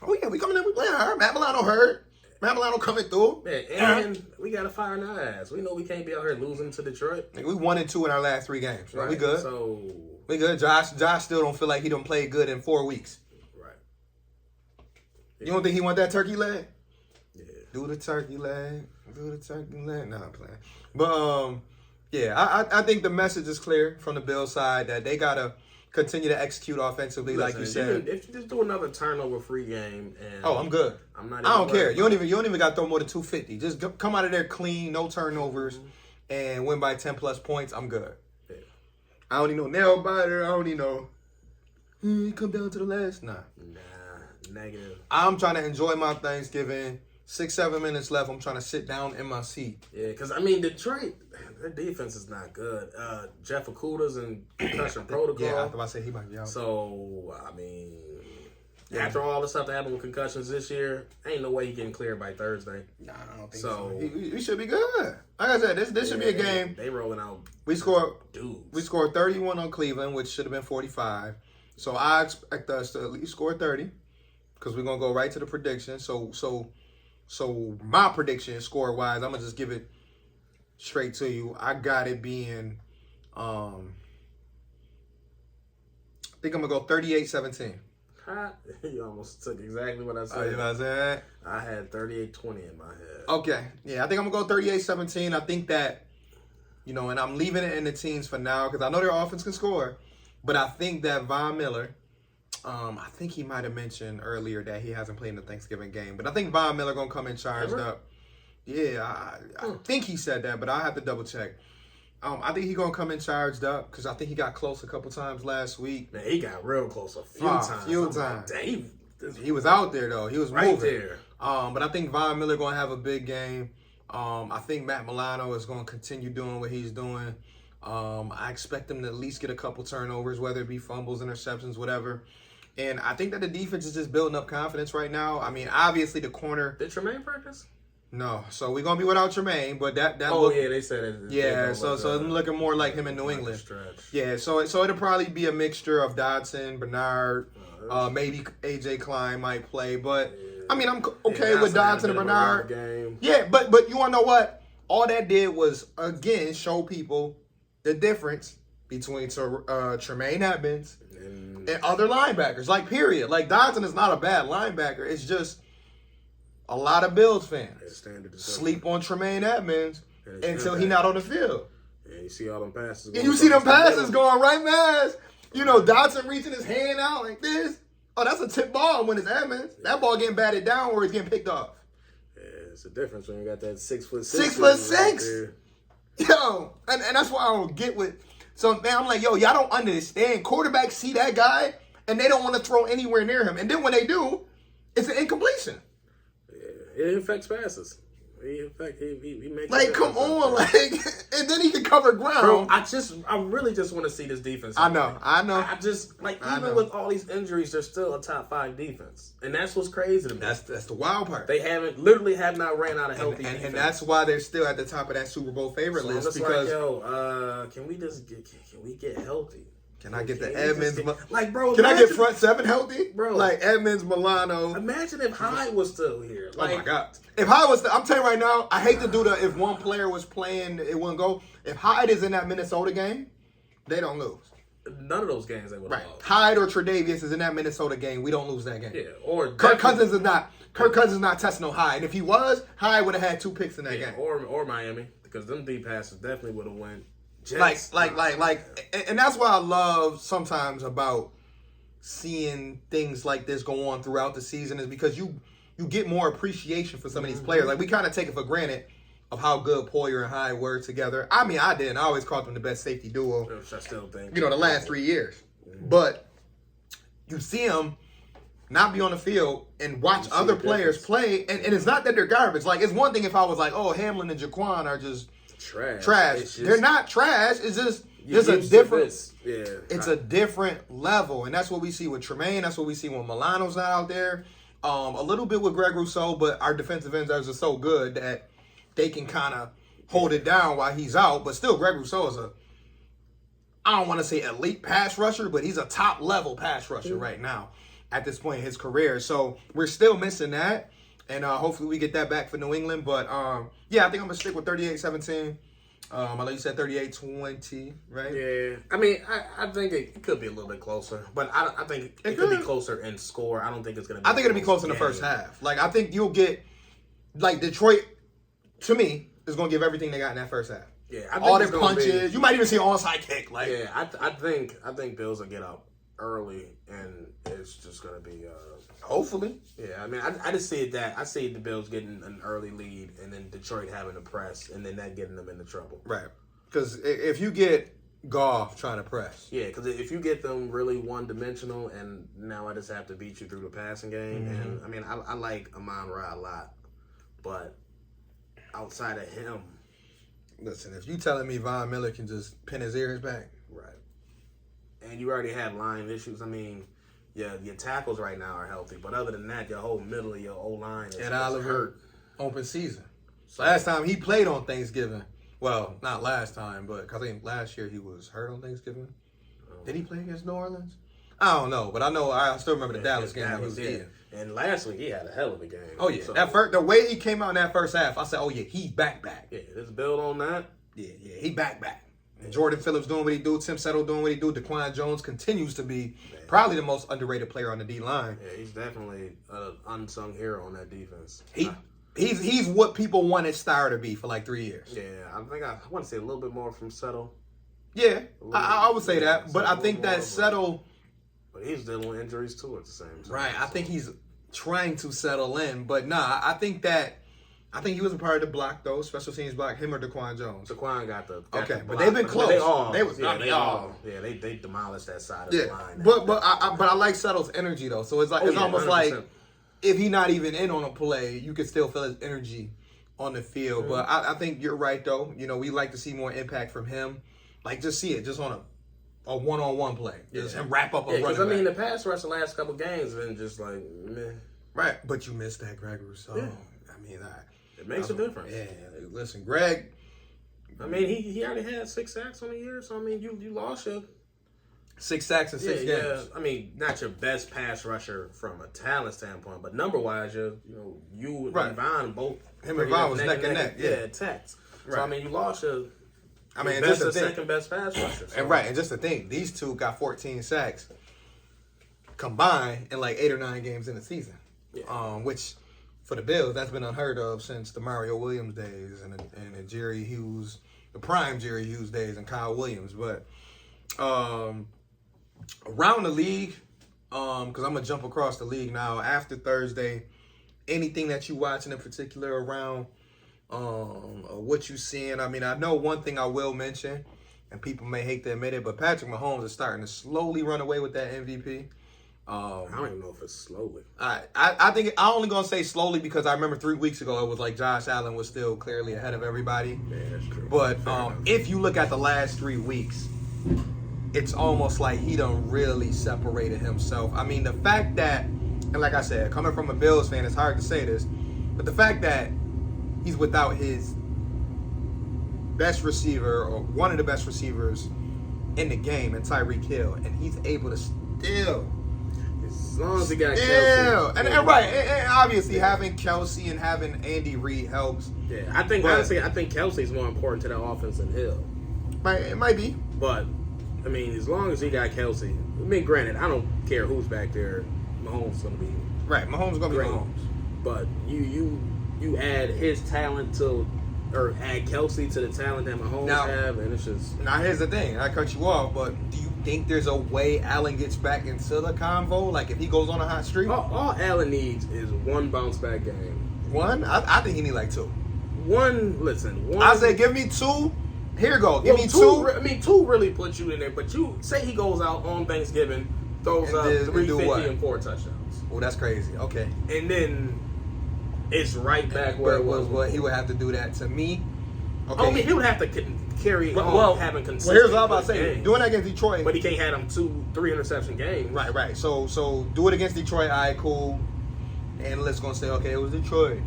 Oh yeah, we coming in. We playing hard. Matt Milano hurt. Matt Milano coming through. Yeah, and we got a fire in our ass. We know we can't be out here losing to Detroit. We 1-2 in our last 3 games. Right? We good. So we good. Josh still don't feel like he done played good in 4 weeks. Right. You don't think he want that turkey leg? Yeah. Do the turkey leg. Nah, I'm playing. But yeah, I think the message is clear from the Bills side that they gotta continue to execute offensively. Listen, like you said. If you just do another turnover-free game, and I'm good. I don't care. You don't even got to throw more than 250. Just come out of there clean, no turnovers, and win by 10 plus points. I'm good. Yeah. I don't need no nail biter. I don't need no. Come down to the last. Nah, negative. I'm trying to enjoy my Thanksgiving. 6-7 minutes left. I'm trying to sit down in my seat. Yeah, because Detroit, their defense is not good. Jeff Okudah's in concussion protocol. Yeah, I was about to say he might be out. So After all the stuff that happened with concussions this year, ain't no way he getting cleared by Thursday. Nah, I don't think so. He should be good. Like I said, this should be a game. They rolling out. We scored dudes. We scored 31 on Cleveland, which should have been 45. So I expect us to at least score 30 because we're gonna go right to the prediction. So my prediction score wise, I'm gonna just give it straight to you. I got it being, I think I'm gonna go 38-17. You almost took exactly what I said. You know what I'm saying? I had 38-20 in my head. Okay. Yeah, I think I'm going to go 38-17. I think that, and I'm leaving it in the teens for now because I know their offense can score. But I think that Von Miller, I think he might have mentioned earlier that he hasn't played in the Thanksgiving game. But I think Von Miller going to come in charged up. Yeah, I think he said that, but I'll have to double check. I think he's going to come in charged up because I think he got close a couple times last week. Man, he got real close a few times. Like, he was out there, though. He was right moving. There. But I think Von Miller going to have a big game. I think Matt Milano is going to continue doing what he's doing. I expect him to at least get a couple turnovers, whether it be fumbles, interceptions, whatever. And I think that the defense is just building up confidence right now. I mean, obviously the corner. Did Tremaine practice? No, so we're gonna be without Tremaine, but that they said it. Yeah, so it's looking more like him in New England. Yeah, so it'll probably be a mixture of Dodson, Bernard, maybe AJ Klein might play, but I mean I'm okay with Dodson and Bernard. Yeah, but you wanna know what? All that did was again show people the difference between Tremaine Edmonds and other linebackers. Like period. Like Dodson is not a bad linebacker. It's just a lot of Bills fans sleep on Tremaine Edmonds until he's not on the field. Yeah, you see all them passes. And you see them passes going right past. Dodson reaching his hand out like this. Oh, that's a tip ball when it's Edmonds. That ball getting batted down or it's getting picked off. Yeah, it's a difference when you got that 6'6". 6'6". Yo, and that's why I don't get with. So, man, I'm like, yo, y'all don't understand. Quarterbacks see that guy and they don't want to throw anywhere near him. And then when they do, it's an incompletion. It affects passes. He makes like, come on, like, and then he can cover ground. Bro, I really just want to see this defense. I know. I just even with all these injuries, they're still a top 5 defense, and that's what's crazy to me. That's the wild part. They have not ran out of healthy defense, and that's why they're still at the top of that Super Bowl favorite list. Because can we get healthy? Can I get the Edmonds? Bro, can I get front 7 healthy? Bro. Like Edmonds, Milano. Imagine if Hyde was still here. Oh my God. If Hyde was I'm telling you right now, I hate to do if one player was playing, it wouldn't go. If Hyde is in that Minnesota game, they don't lose. None of those games they would have lost. Hyde or Tre'Davious is in that Minnesota game, we don't lose that game. Yeah. Or Kirk Cousins is not testing no Hyde. And if he was, Hyde would have had 2 picks in that game. Or Miami, because them deep passes definitely would have went. Jets. And that's what I love sometimes about seeing things like this go on throughout the season is because you get more appreciation for some of these players. Like, we kind of take it for granted of how good Poyer and Hyde were together. I mean, I didn't. I always called them the best safety duo. Which I still think. The last 3 years. But you see them not be on the field and watch other players play, and it's not that they're garbage. Like, it's one thing if I was like, oh, Hamlin and Jaquan are just trash. They're not trash. It's just a different. It's a different level, and that's what we see with Tremaine. That's what we see when Milano's not out there. A little bit with Greg Rousseau, but our defensive ends are so good that they can kind of hold it down while he's out. But still, Greg Rousseau is I don't want to say elite pass rusher, but he's a top level pass rusher right now at this point in his career. So we're still missing that. And hopefully we get that back for New England. But, yeah, I think I'm going to stick with 38-17. I know you said 38-20, right? Yeah. I mean, I think it could be a little bit closer. But I think it could be closer in score. I don't think it's going to be I think it'll be close in the first half. Like, I think you'll get, like, Detroit, to me, is going to give everything they got in that first half. Yeah. I think all their punches. You might even see an onside kick. Like, yeah, I think Bills will get up early, and it's just going to be... hopefully. Yeah, I mean, I just see that. I see the Bills getting an early lead and then Detroit having to press and then that getting them into trouble. Right. Because if you get Goff trying to press. Yeah, because if you get them really one-dimensional and now I just have to beat you through the passing game. Mm-hmm. And, I mean, I like Amon-Ra a lot. But outside of him. Listen, if you telling me Von Miller can just pin his ears back. Right. And you already had line issues. I mean... your tackles right now are healthy, but other than that, your whole middle of your O-line is Oliver hurt. Open season. So last time he played on Thanksgiving. Well, not last time, but because I think last year he was hurt on Thanksgiving. Did he play against New Orleans? I don't know, but I still remember the Dallas game. He was in. And last week he had a hell of a game. Oh yeah, so, the way he came out in that first half, I said, oh yeah, he's back. Yeah, let's build on that. Yeah, he back. And Jordan Phillips doing what he do, Tim Settle doing what he do, DeQuan Jones continues to be probably the most underrated player on the D line. Yeah, he's definitely an unsung hero on that defense. He's what people wanted Starr to be for like 3 years. Yeah, I think I want to see a little bit more from Settle. Yeah, I would say that, but I think that Settle. But he's dealing with injuries too at the same time. Right, I think he's trying to settle in, but nah, I think he was a part of the block though, special teams block, him or DeQuan Jones. DeQuan got the okay, the but they've been close. They demolished that side of the line. But I like Settle's energy though, so it's almost 100%. Like if he's not even in on a play, you can still feel his energy on the field. Mm-hmm. But I think you're right though. You know, we like to see more impact from him. Like just see it just on a one-on-one play. Just him wrap up a running back. Because, I mean, the pass rush the last couple games been just like, meh. Right. But you missed that Greg Rousseau. Yeah. I mean, it makes a difference. Yeah. Listen, Greg. I mean, he already had 6 sacks on the year, so, I mean, you lost your... 6 sacks in 6 games. Yeah. I mean, not your best pass rusher from a talent standpoint, but number-wise, you and Vaughn both... Him and Vaughn was neck and neck. Yeah, attacks. Right. So, I mean, you lost your... I mean, just the second best pass rusher. So. And just the thing, these two got 14 sacks combined in like 8 or 9 games in the season. Yeah. Which for the Bills, that's been unheard of since the Mario Williams days and the Jerry Hughes, the prime Jerry Hughes days and Kyle Williams. But around the league, because I'm gonna jump across the league now after Thursday. Anything that you watching in particular around? What you seeing? I mean, I know one thing I will mention, and people may hate to admit it, but Patrick Mahomes is starting to slowly run away with that MVP. I don't even know if it's slowly. I think I'm only gonna say slowly because I remember 3 weeks ago it was like Josh Allen was still clearly ahead of everybody. Yeah, that's true. But if you look at the last 3 weeks, it's almost like he done really separated himself. I mean, the fact that, and like I said, coming from a Bills fan, it's hard to say this, but the fact that he's without his best receiver or one of the best receivers in the game, and Tyreek Hill, and he's able to still, as long as he got Kelsey, and obviously having Kelsey and having Andy Reid helps. Yeah, I think honestly, I think Kelsey's more important to that offense than Hill. It might be, but I mean, as long as he got Kelsey, I mean, granted, I don't care who's back there. Mahomes gonna be Mahomes gonna be Mahomes, but you add his talent to, or add Kelsey to the talent that Mahomes have, and it's just... Now, here's the thing. I cut you off, but do you think there's a way Allen gets back into the convo? Like, if he goes on a hot streak? All Allen needs is one bounce-back game. One? I think he needs like 2. One. I say give me 2. Here you go. Give me 2. I mean, 2 really puts you in there, but you say he goes out on Thanksgiving, throws up 350 and 4 touchdowns. Oh, that's crazy. Okay. And then... it's right back where it was. Well, he would have to do that to me. Okay. I mean, he would have to carry having consistent. Well, here's what I'm about to say. Doing that against Detroit. But he can't have them 2-3 interception games. Right. So do it against Detroit. All right, cool. And let's go and say, okay, it was Detroit.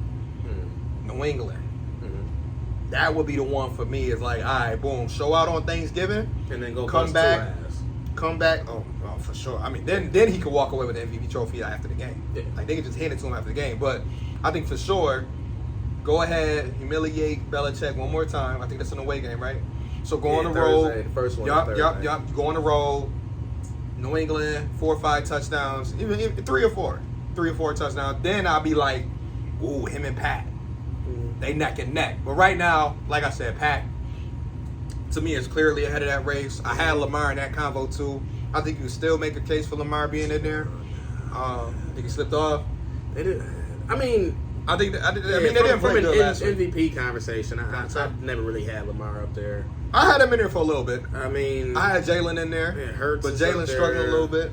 New England. Mm-hmm. That would be the one for me. Is like, all right, boom. Show out on Thanksgiving. And then go come back. Oh, for sure. I mean, then he could walk away with the MVP trophy after the game. Yeah. Like, they could just hand it to him after the game. But I think for sure, go ahead, humiliate Belichick one more time. I think that's an away game, right? So go on the road. The first one. Yup. Go on the road. New England, 4 or 5 touchdowns, even 3 or 4. 3 or 4 touchdowns. Then I'll be like, ooh, him and Pat. Mm-hmm. They neck and neck. But right now, like I said, Pat, to me, is clearly ahead of that race. I had Lamar in that convo too. I think you can still make a case for Lamar being in there. I think he slipped off. They did. I mean, they didn't play good last week. MVP conversation. I've never really had Lamar up there. I had him in there for a little bit. I mean, I had Jalen in there. It hurts, but Jalen struggling a little bit.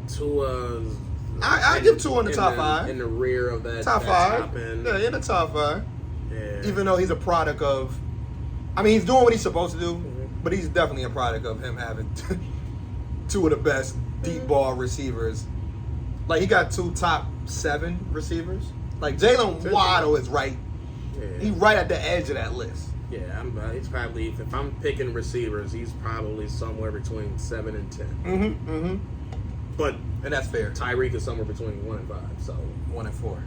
Tua's. I give Tua in the top 5. In the rear of that top 5. Yeah, in the top 5. Yeah. Even though he's a product of, I mean, he's doing what he's supposed to do, but he's definitely a product of him having 2 of the best deep ball receivers Like, he got 2 top 7 receivers. Like, Jalen Waddle is right. Yeah. He's right at the edge of that list. Yeah, he's probably, if I'm picking receivers, he's probably somewhere between 7 and 10. But and that's fair. Tyreek is somewhere between 1 and 5. So 1 and 4.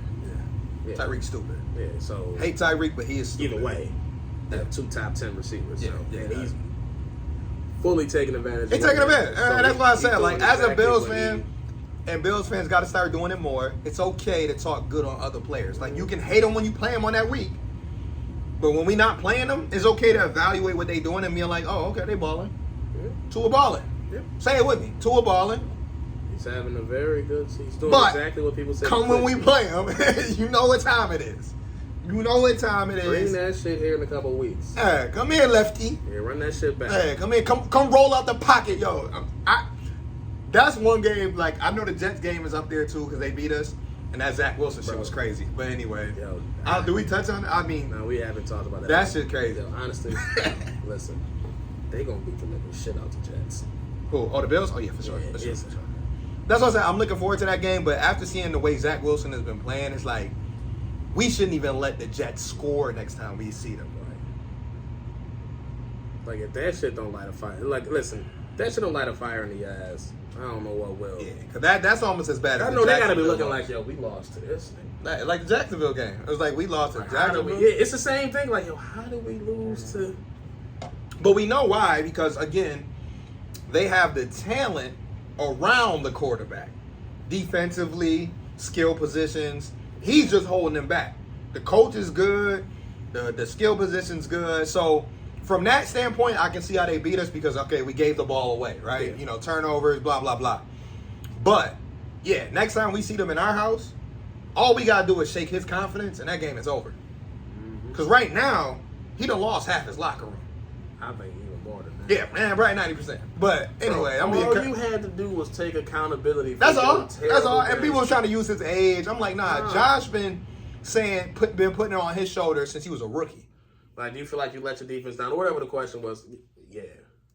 Yeah. Tyreek's stupid. Yeah. So hate Tyreek, but he is stupid. Either way, they have 2 top 10 receivers. Yeah. So, and he's fully taking advantage. He's taking advantage. So that's why I said, like, as a Bills fan, and Bills fans got to start doing it more. It's okay to talk good on other players. Like, you can hate them when you play them on that week. But when we not playing them, it's okay to evaluate what they doing and be like, oh, okay, they balling. Tua balling. Say it with me. Tua balling. He's having a very good season. He's doing exactly what people say. Come when we play him, you know what time it is. You know what time it is. Bring that shit here in a couple of weeks. Hey, come here, lefty. Yeah, run that shit back. Hey, come here. Come roll out the pocket, yo. That's one game, like, I know the Jets game is up there, too, because they beat us. And that Zach Wilson shit was crazy. But anyway, do we touch on it? I mean, no, we haven't talked about that. That shit crazy. Yo, honestly, listen, they gonna beat the living shit out the Jets. Who? Oh, the Bills? Oh yeah, for sure. Yeah, for sure. That's what I said. I'm looking forward to that game. But after seeing the way Zach Wilson has been playing, it's like we shouldn't even let the Jets score next time we see them. Like if that shit don't light a fire, like listen, that shit don't light a fire in the ass. I don't know what will. Yeah, because that's almost as bad as I know they gotta be looking like, yo, we lost to this thing. Like the Jacksonville game. It was like we lost to Jacksonville. Yeah, it's the same thing. Like, yo, how did we lose to? But we know why, because again, they have the talent around the quarterback. Defensively, skill positions. He's just holding them back. The coach is good. The skill position's good. So from that standpoint, I can see how they beat us because, okay, we gave the ball away, right? Yeah. You know, turnovers, blah, blah, blah. But, yeah, next time we see them in our house, all we got to do is shake his confidence, and that game is over. Because right now, he done lost half his locker room. I think even more than that. Yeah, man, right, 90%. But anyway, all you had to do was take accountability for That's all. That's all. And games. people was trying to use his age. I'm like, nah. Josh been putting it on his shoulders since he was a rookie. Like, do you feel like you let your defense down? Or whatever the question was, yeah.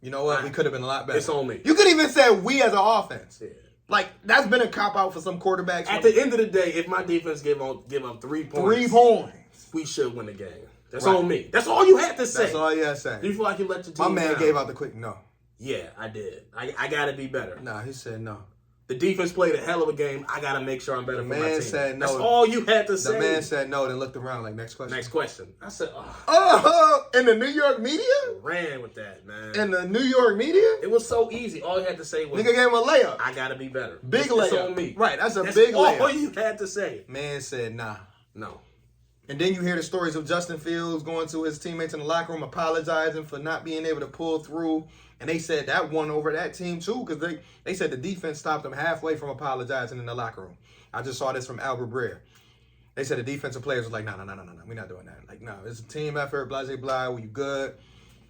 You know what? We could have been a lot better. It's on me. You could even say we as an offense. Yeah. Like, that's been a cop-out for some quarterbacks. At the end of the day, if my defense give up 3 points. 3 points. We should win the game. That's on me. That's all you had to say. That's all you had to say. Do you feel like you let your team My man down? gave out the quick no. Yeah, I did. I got to be better. Nah, he said no. The defense played a hell of a game. I got to make sure I'm better for my team. The man said no. That's all you had to say. The man said no, then looked around like, next question. Next question. I said, in the New York media? Ran with that, man. In the New York media? It was so easy. All you had to say was, nigga gave him a layup. I got to be better. Big layup. It's on me. Right, that's big layup. All you had to say. Man said nah. No. And then you hear the stories of Justin Fields going to his teammates in the locker room apologizing for not being able to pull through. And they said that won over that team too, because they said the defense stopped them halfway from apologizing in the locker room. I just saw this from Albert Breer. They said the defensive players was like, no, we're not doing that. Like, no, it's a team effort, blah, blah, blah, you good.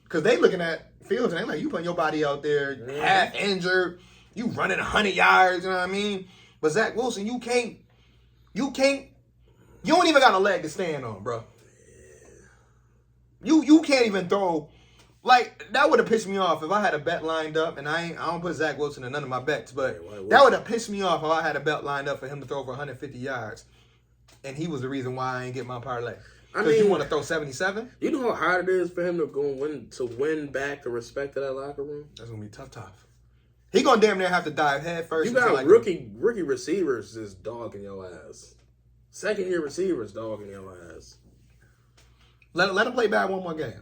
Because they looking at Fields and they like, you putting your body out there half injured, you running 100 yards, you know what I mean? But Zach Wilson, you don't even got a leg to stand on, bro. You can't even throw. Like, that would have pissed me off if I had a bet lined up, and I don't put Zach Wilson in none of my bets, but that would have pissed me off if I had a bet lined up for him to throw for 150 yards, and he was the reason why I ain't get my parlay. Because you want to throw 77? You know how hard it is for him to win back the respect of that locker room? That's going to be tough. He going to damn near have to dive head first. You got rookie receivers just dogging your ass. Second-year receivers dogging your ass. Let him play bad one more game.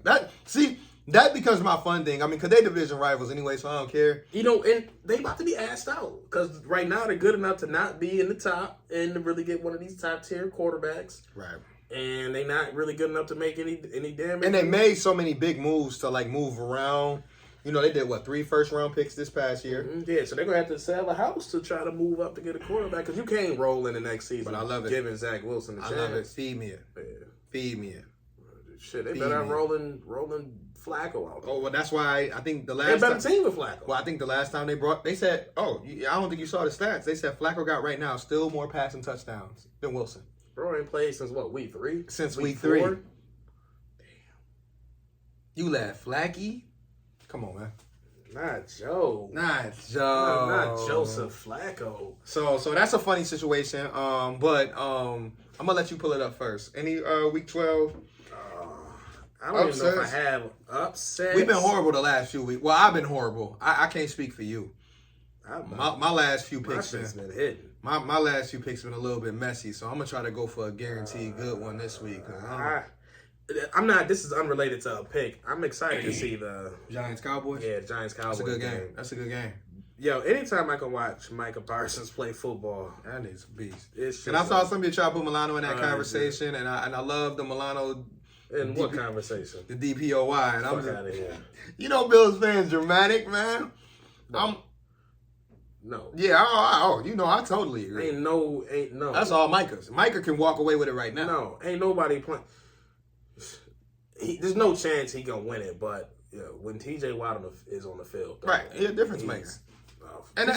That becomes my fun thing. I mean, because they division rivals anyway, so I don't care. You know, and they about to be asked out. Because right now they're good enough to not be in the top and to really get one of these top-tier quarterbacks. Right. And they not really good enough to make any damage. And they made so many big moves to, like, move around. You know, they did, 3 first-round picks this past year? Mm-hmm. Yeah, so they're going to have to sell a house to try to move up to get a quarterback. Because you can't roll in the next season. But I love it. Giving Zach Wilson a chance. I love it. Feed me it. Yeah. Feed me it. Shit, they better rolling Flacco out. Oh, well, that's why I think the last they're better team with Flacco. Well, I think the last time they said, I don't think you saw the stats. They said Flacco got right now still more passing touchdowns than Wilson. Bro ain't played since what, week 3? Since week 3. Damn. You laugh, Flacky? Come on, man. Not Joe. Not Joe. Not Joseph Flacco. So that's a funny situation. But I'm gonna let you pull it up first. Any week 12? I don't even know if I have upsets. We've been horrible the last few weeks. Well, I've been horrible. I can't speak for you. My last few picks been hitting. My last few picks been a little bit messy, so I'm gonna try to go for a guaranteed good one this week. I'm not. This is unrelated to a pick. I'm excited to see the Giants Cowboys. Yeah, Giants Cowboys. That's a good game. That's a good game. Yo, anytime I can watch Micah Parsons play football, that is a beast. And I saw somebody try to put Milano in that conversation, and I love the Milano. In what conversation? The DPOY, and Fuck out of here. You know, Bills fans dramatic, man. No. Yeah. You know, I totally agree. Ain't no. That's all Micah's. Micah can walk away with it right now. No, ain't nobody playing. There's no chance he gonna win it, but when TJ Watt is on the field, right, he's a difference maker. And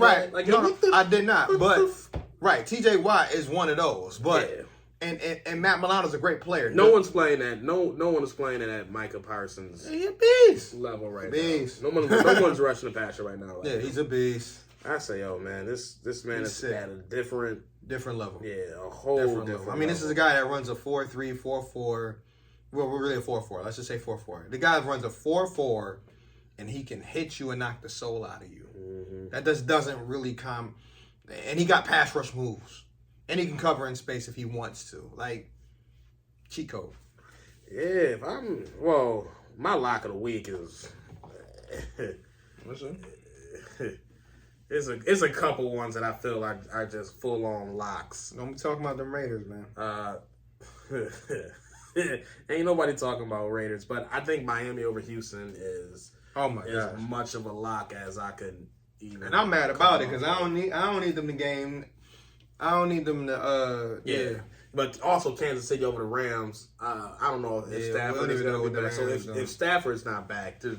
right, like no, I did not, but right, TJ Watt is one of those, but. Yeah. And Matt Milano's a great player. No one's playing that. No one is playing at Micah Parsons' level right now. No one's rushing the passer right now. Yeah, he's a beast. I say, man, this man is at a different level. Yeah, a whole different level. I mean, this is a guy that runs a 4-3, 4-4. Well, we're really a 4-4. Let's just say 4-4. The guy runs a 4-4, and he can hit you and knock the soul out of you. Mm-hmm. That just doesn't really come. And he got pass rush moves. And he can cover in space if he wants to. Like, cheat code. Yeah, my lock of the week is... What's that? It's a couple ones that I feel like are just full-on locks. Don't be talking about them Raiders, man. Ain't nobody talking about Raiders, but I think Miami over Houston is as much of a lock as I could even... And I'm mad about it because I don't need them to game... I don't need them to, yeah. But also Kansas City over the Rams. I don't know if Stafford is going to be back. So if Stafford's not back, they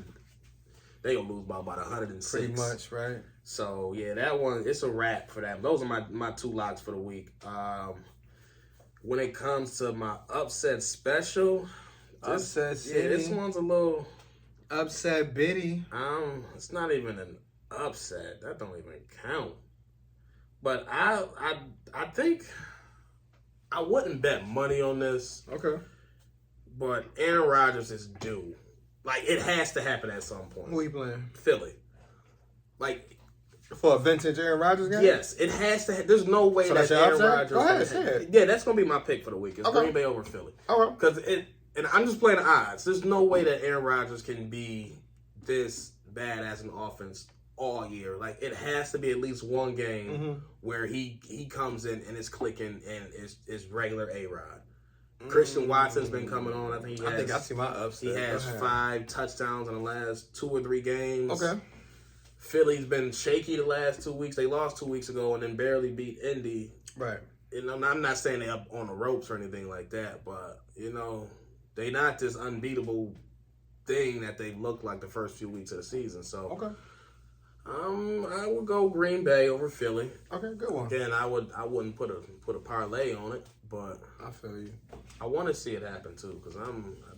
going to lose by about 106. Pretty much, right? So, yeah, that one, it's a wrap for that. Those are my two locks for the week. When it comes to my upset special, Upset City. Yeah, this one's a little... Upset Biddy. It's not even an upset. That don't even count. But I think I wouldn't bet money on this. Okay. But Aaron Rodgers is due. Like, it has to happen at some point. Who are you playing? Philly. Like, for a vintage Aaron Rodgers game? Yes, it has to. There's no way that Aaron Rodgers. Go ahead. Yeah, that's gonna be my pick for the week. It's Green Bay over Philly. Okay. Because and I'm just playing the odds. There's no way that Aaron Rodgers can be this bad as an offense all year. Like, it has to be at least one game where he comes in and it's clicking and is regular A-Rod. Christian Watson's been coming on. I think I see my upset. He has 5 touchdowns in the last 2 or 3 games. Okay. Philly's been shaky the last 2 weeks. They lost 2 weeks ago and then barely beat Indy. Right. And I'm not saying they're up on the ropes or anything like that, but, they not this unbeatable thing that they looked like the first few weeks of the season. So, okay. I would go Green Bay over Philly. Okay, good one. Again, I wouldn't put a parlay on it, but I feel you. I want to see it happen too, because I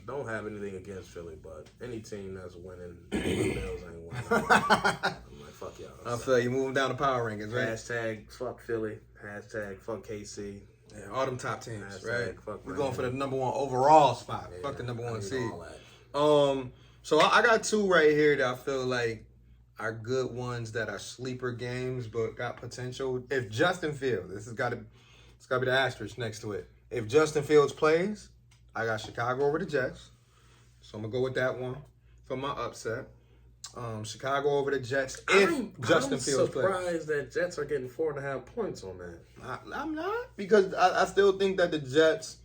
don't have anything against Philly, but any team that's winning, the Bills ain't winning. I'm like, fuck y'all. I feel you. Moving down the power rankings, right? Hashtag fuck Philly. Hashtag fuck KC. Yeah, all them top teams, Hashtag right? Fuck We're going for the number 1 overall spot. Yeah, fuck the number 1 seed. So I got 2 right here that I feel like are good ones that are sleeper games but got potential. If Justin Fields, it's got to be the asterisk next to it. If Justin Fields plays, I got Chicago over the Jets. So I'm going to go with that one for my upset. Chicago over the Jets if Justin Fields plays. I'm surprised that Jets are getting 4.5 points on that. I'm not, because I still think that the Jets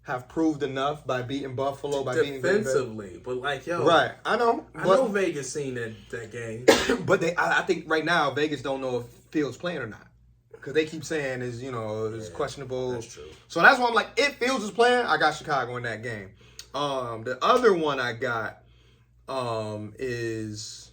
have proved enough by beating Buffalo, by beating defensively, but right? I know Vegas seen that game, but I think right now Vegas don't know if Fields playing or not, because they keep saying is questionable. That's true. So that's why I'm like, if Fields is playing, I got Chicago in that game. The other one I got is,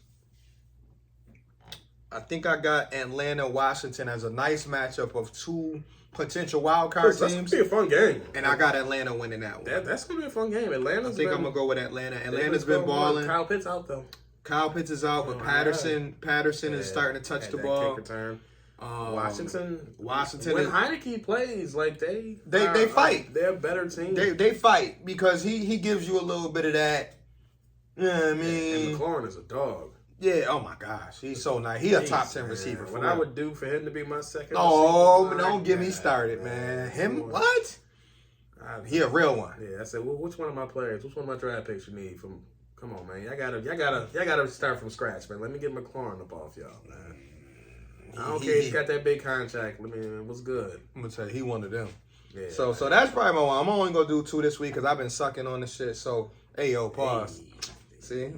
I think I got Atlanta Washington as a nice matchup of 2 potential wild card teams. That's gonna be a fun game, and I got Atlanta winning that one. That's gonna be a fun game. I'm gonna go with Atlanta. Atlanta's been balling. Kyle Pitts out though. Kyle Pitts is out, but Patterson is starting to touch the ball. Kick return. Washington. When Heineke plays, like they fight. They're a better team. They fight because he gives you a little bit of that. Yeah, I mean, and McLaurin is a dog. Yeah. Oh my gosh, he's so nice. He a top 10 receiver. What I would do for him to be my second. Oh, don't get me started, man. Him what? He a real one. Yeah, I said, well, which one of my players? Which one of my draft picks you need from? Come on, man. Y'all gotta start from scratch, man. Let me get McLaurin up off y'all, man. I don't care. He's got that big contract. I mean, what's good? I'm gonna tell you, he one of them. Yeah. So that's probably my one. I'm only gonna do 2 this week because I've been sucking on this shit. So, hey, yo, pause. See?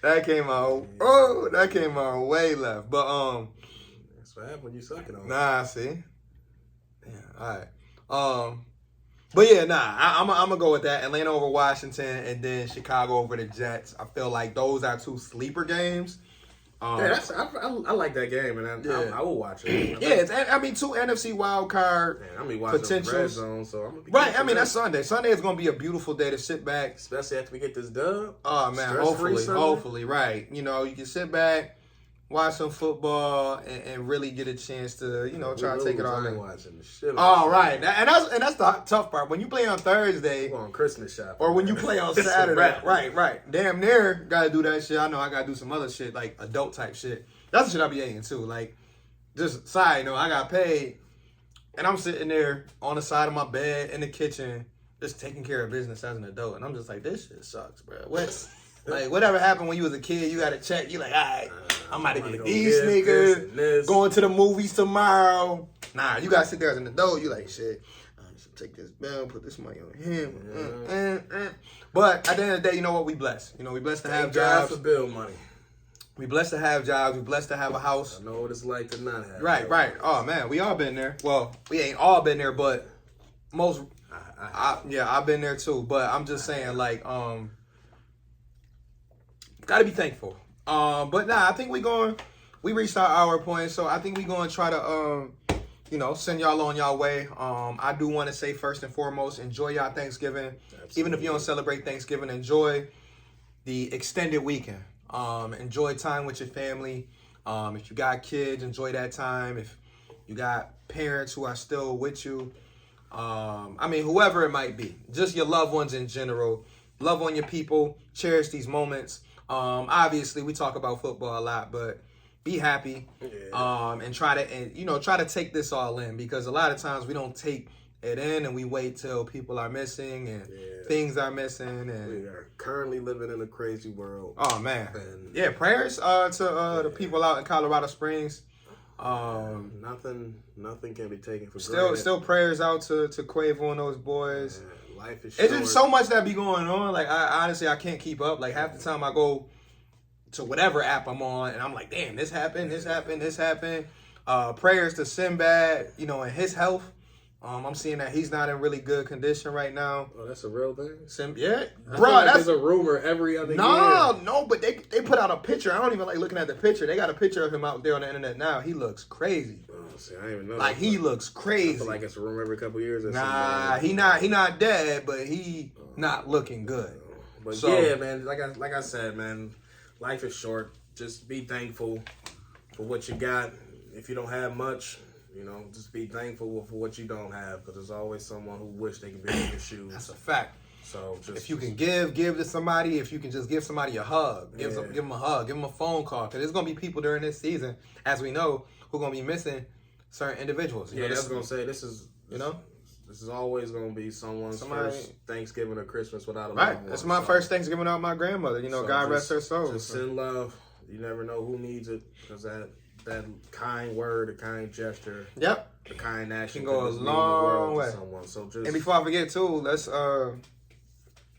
That came out. Oh, that came out way left. But that's what happens when you sucking on. Nah, see. Yeah. All right. But yeah, I'm gonna go with that. Atlanta over Washington, and then Chicago over the Jets. I feel like those are 2 sleeper games. I like that game, and I will watch it. 2 NFC wild card potentials. Zone, so I'm gonna be right. I mean, that's Sunday. Sunday is gonna be a beautiful day to sit back, especially after we get this dub. Oh man, hopefully, right? You know, you can sit back, watch some football, and really get a chance to, try to take it all in. Watching the shit. Oh right, and that's the tough part. When you play on Thursday, on Christmas shopping, or when you play on Saturday, right. Damn near gotta do that shit. I know I gotta do some other shit like adult type shit. That's the shit I be hating too. Like, just side note, I got paid, and I'm sitting there on the side of my bed in the kitchen, just taking care of business as an adult, and I'm just like, this shit sucks, bro. Like, whatever happened when you was a kid, you got to check. You like, all right, I'm about to get these niggas, going to the movies tomorrow. Nah, you got to sit there as an adult. You like, shit, I should take this bill, put this money on him. But at the end of the day, you know what? We blessed. We blessed to have jobs. For bill money. We blessed to have jobs. We blessed to have a house. I know what it's like to not have. Right. Oh, man, we all been there. Well, we ain't all been there, but most. I've been there too. But I'm just saying, like, gotta be thankful. But I think we reached our hour point, so I think we gonna try to send y'all on y'all way. I do want to say first and foremost, enjoy y'all Thanksgiving. Absolutely. Even if you don't celebrate Thanksgiving, enjoy the extended weekend. Enjoy time with your family. If you got kids, enjoy that time. If you got parents who are still with you, whoever it might be, just your loved ones in general, love on your people, cherish these moments. Obviously we talk about football a lot, but be happy, and try to take this all in, because a lot of times we don't take it in and we wait till people are missing and things are missing, and we are currently living in a crazy world. Oh man. And prayers to the people out in Colorado Springs. Nothing can be taken for granted. Still prayers out to Quavo and those boys. Life is short. It's just so much that be going on. Like, I can't keep up. Like, half the time I go to whatever app I'm on, and I'm like, damn, this happened. Prayers to Sinbad, and his health. I'm seeing that he's not in really good condition right now. Oh, that's a real thing? Bro, there's a rumor every other year. No, but they put out a picture. I don't even like looking at the picture. They got a picture of him out there on the internet now. He looks crazy. Oh, see, I didn't even know. Like, he looks crazy. I feel like it's a rumor every couple of years. Nah, he not dead, but he not looking good. But yeah, man, like I said, man, life is short. Just be thankful for what you got. If you don't have much, just be thankful for what you don't have, because there's always someone who wish they could be in your shoes. That's a fact. So if you can give to somebody. If you can just give somebody a hug, give them a hug, give them a phone call, because there's gonna be people during this season, as we know, who are gonna be missing certain individuals. I was gonna say this is always gonna be someone's first Thanksgiving or Christmas without a loved one. It's my first Thanksgiving without my grandmother. God rest her soul. Just send love. You never know who needs it, because that kind word, a kind gesture, a kind action can go a long way. Someone. So and before I forget too, let's I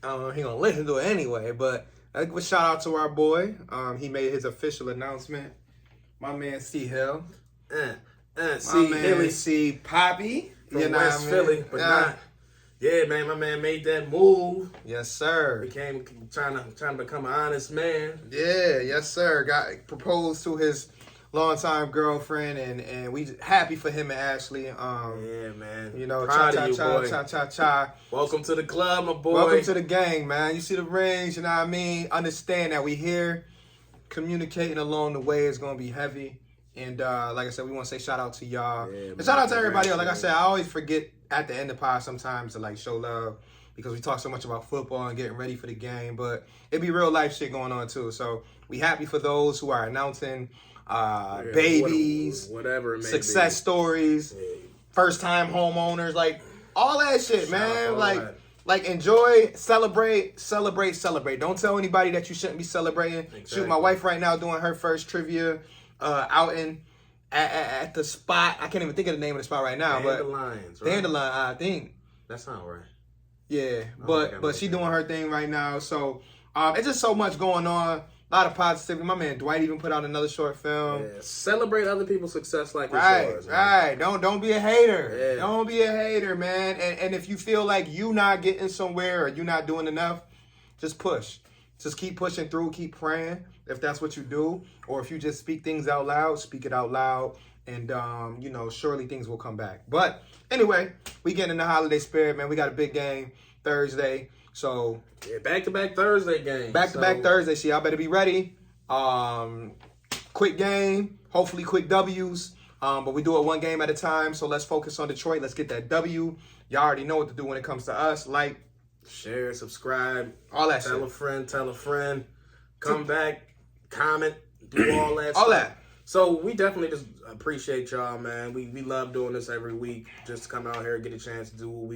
don't know if he gonna listen to it anyway, but let's give a shout out to our boy. He made his official announcement. My man C Hill. C Poppy from West Philly, but not. Yeah, man, my man made that move. Yes, sir. Became trying to become an honest man. Yeah, yes, sir. Got proposed to his longtime girlfriend, and we happy for him and Ashley. Yeah, man. You know, Proud of you, boy. cha. Welcome to the club, my boy. Welcome to the gang, man. You see the rings, you know what I mean? Understand that we here. Communicating along the way is gonna be heavy. And like I said, we want to say shout out to y'all. Yeah, and shout out to everybody else. Like I said, I always forget at the end of the pod sometimes to like show love because we talk so much about football and getting ready for the game. But it be real life shit going on too. So we happy for those who are announcing babies, whatever it may success stories, first time homeowners, like all that shit, man. Like enjoy, celebrate. Don't tell anybody that you shouldn't be celebrating. Exactly. Shoot, my wife right now doing her first trivia outing at the spot. I can't even think of the name of the spot right now, Dandelions, but Dandelion, I think. That's not right. Yeah, but she doing her thing right now. So it's just so much going on. A lot of positivity. My man Dwight even put out another short film. Yeah. Celebrate other people's success like yours. Right. Don't be a hater. Yeah. Don't be a hater, man. And if you feel like you not getting somewhere or you not doing enough, just push. Just keep pushing through. Keep praying if that's what you do. Or if you just speak things out loud, speak it out loud. And, surely things will come back. But anyway, we getting in the holiday spirit, man. We got a big game Thursday. So yeah, back-to-back Thursday games. Back-to-back Thursday. So y'all better be ready. Quick game. Hopefully quick W's. But we do it one game at a time. So let's focus on Detroit. Let's get that W. Y'all already know what to do when it comes to us. Like, share, subscribe. All that shit. Tell a friend. Come back. Comment. Do all that all stuff. That. So we definitely just appreciate y'all, man. We love doing this every week. Just to come out here and get a chance to do what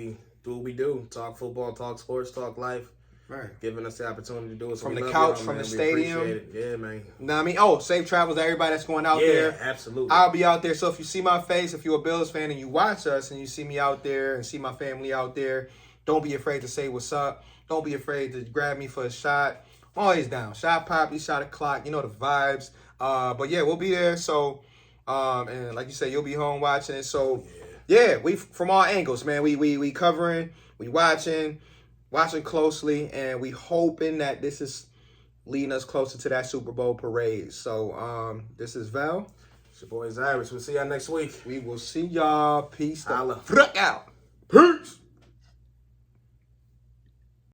we do. Talk football, talk sports, talk life. Right. Giving us the opportunity to do it. So from the couch, from the stadium. Yeah, man. You know what I mean? Oh, safe travels to everybody that's going out there. Yeah, absolutely. I'll be out there. So if you see my face, if you're a Bills fan and you watch us and you see me out there and see my family out there, don't be afraid to say what's up. Don't be afraid to grab me for a shot. I'm always down. Shot poppy, shot o'clock. You know the vibes. But yeah, we'll be there. So, and like you said, you'll be home watching it. So, yeah, we from all angles, man. We covering, we watching closely, and we hoping that this is leading us closer to that Super Bowl parade. So, this is Val. It's your boy Yesssir. We'll see y'all next week. We will see y'all. Peace. Holla. Out. Peace.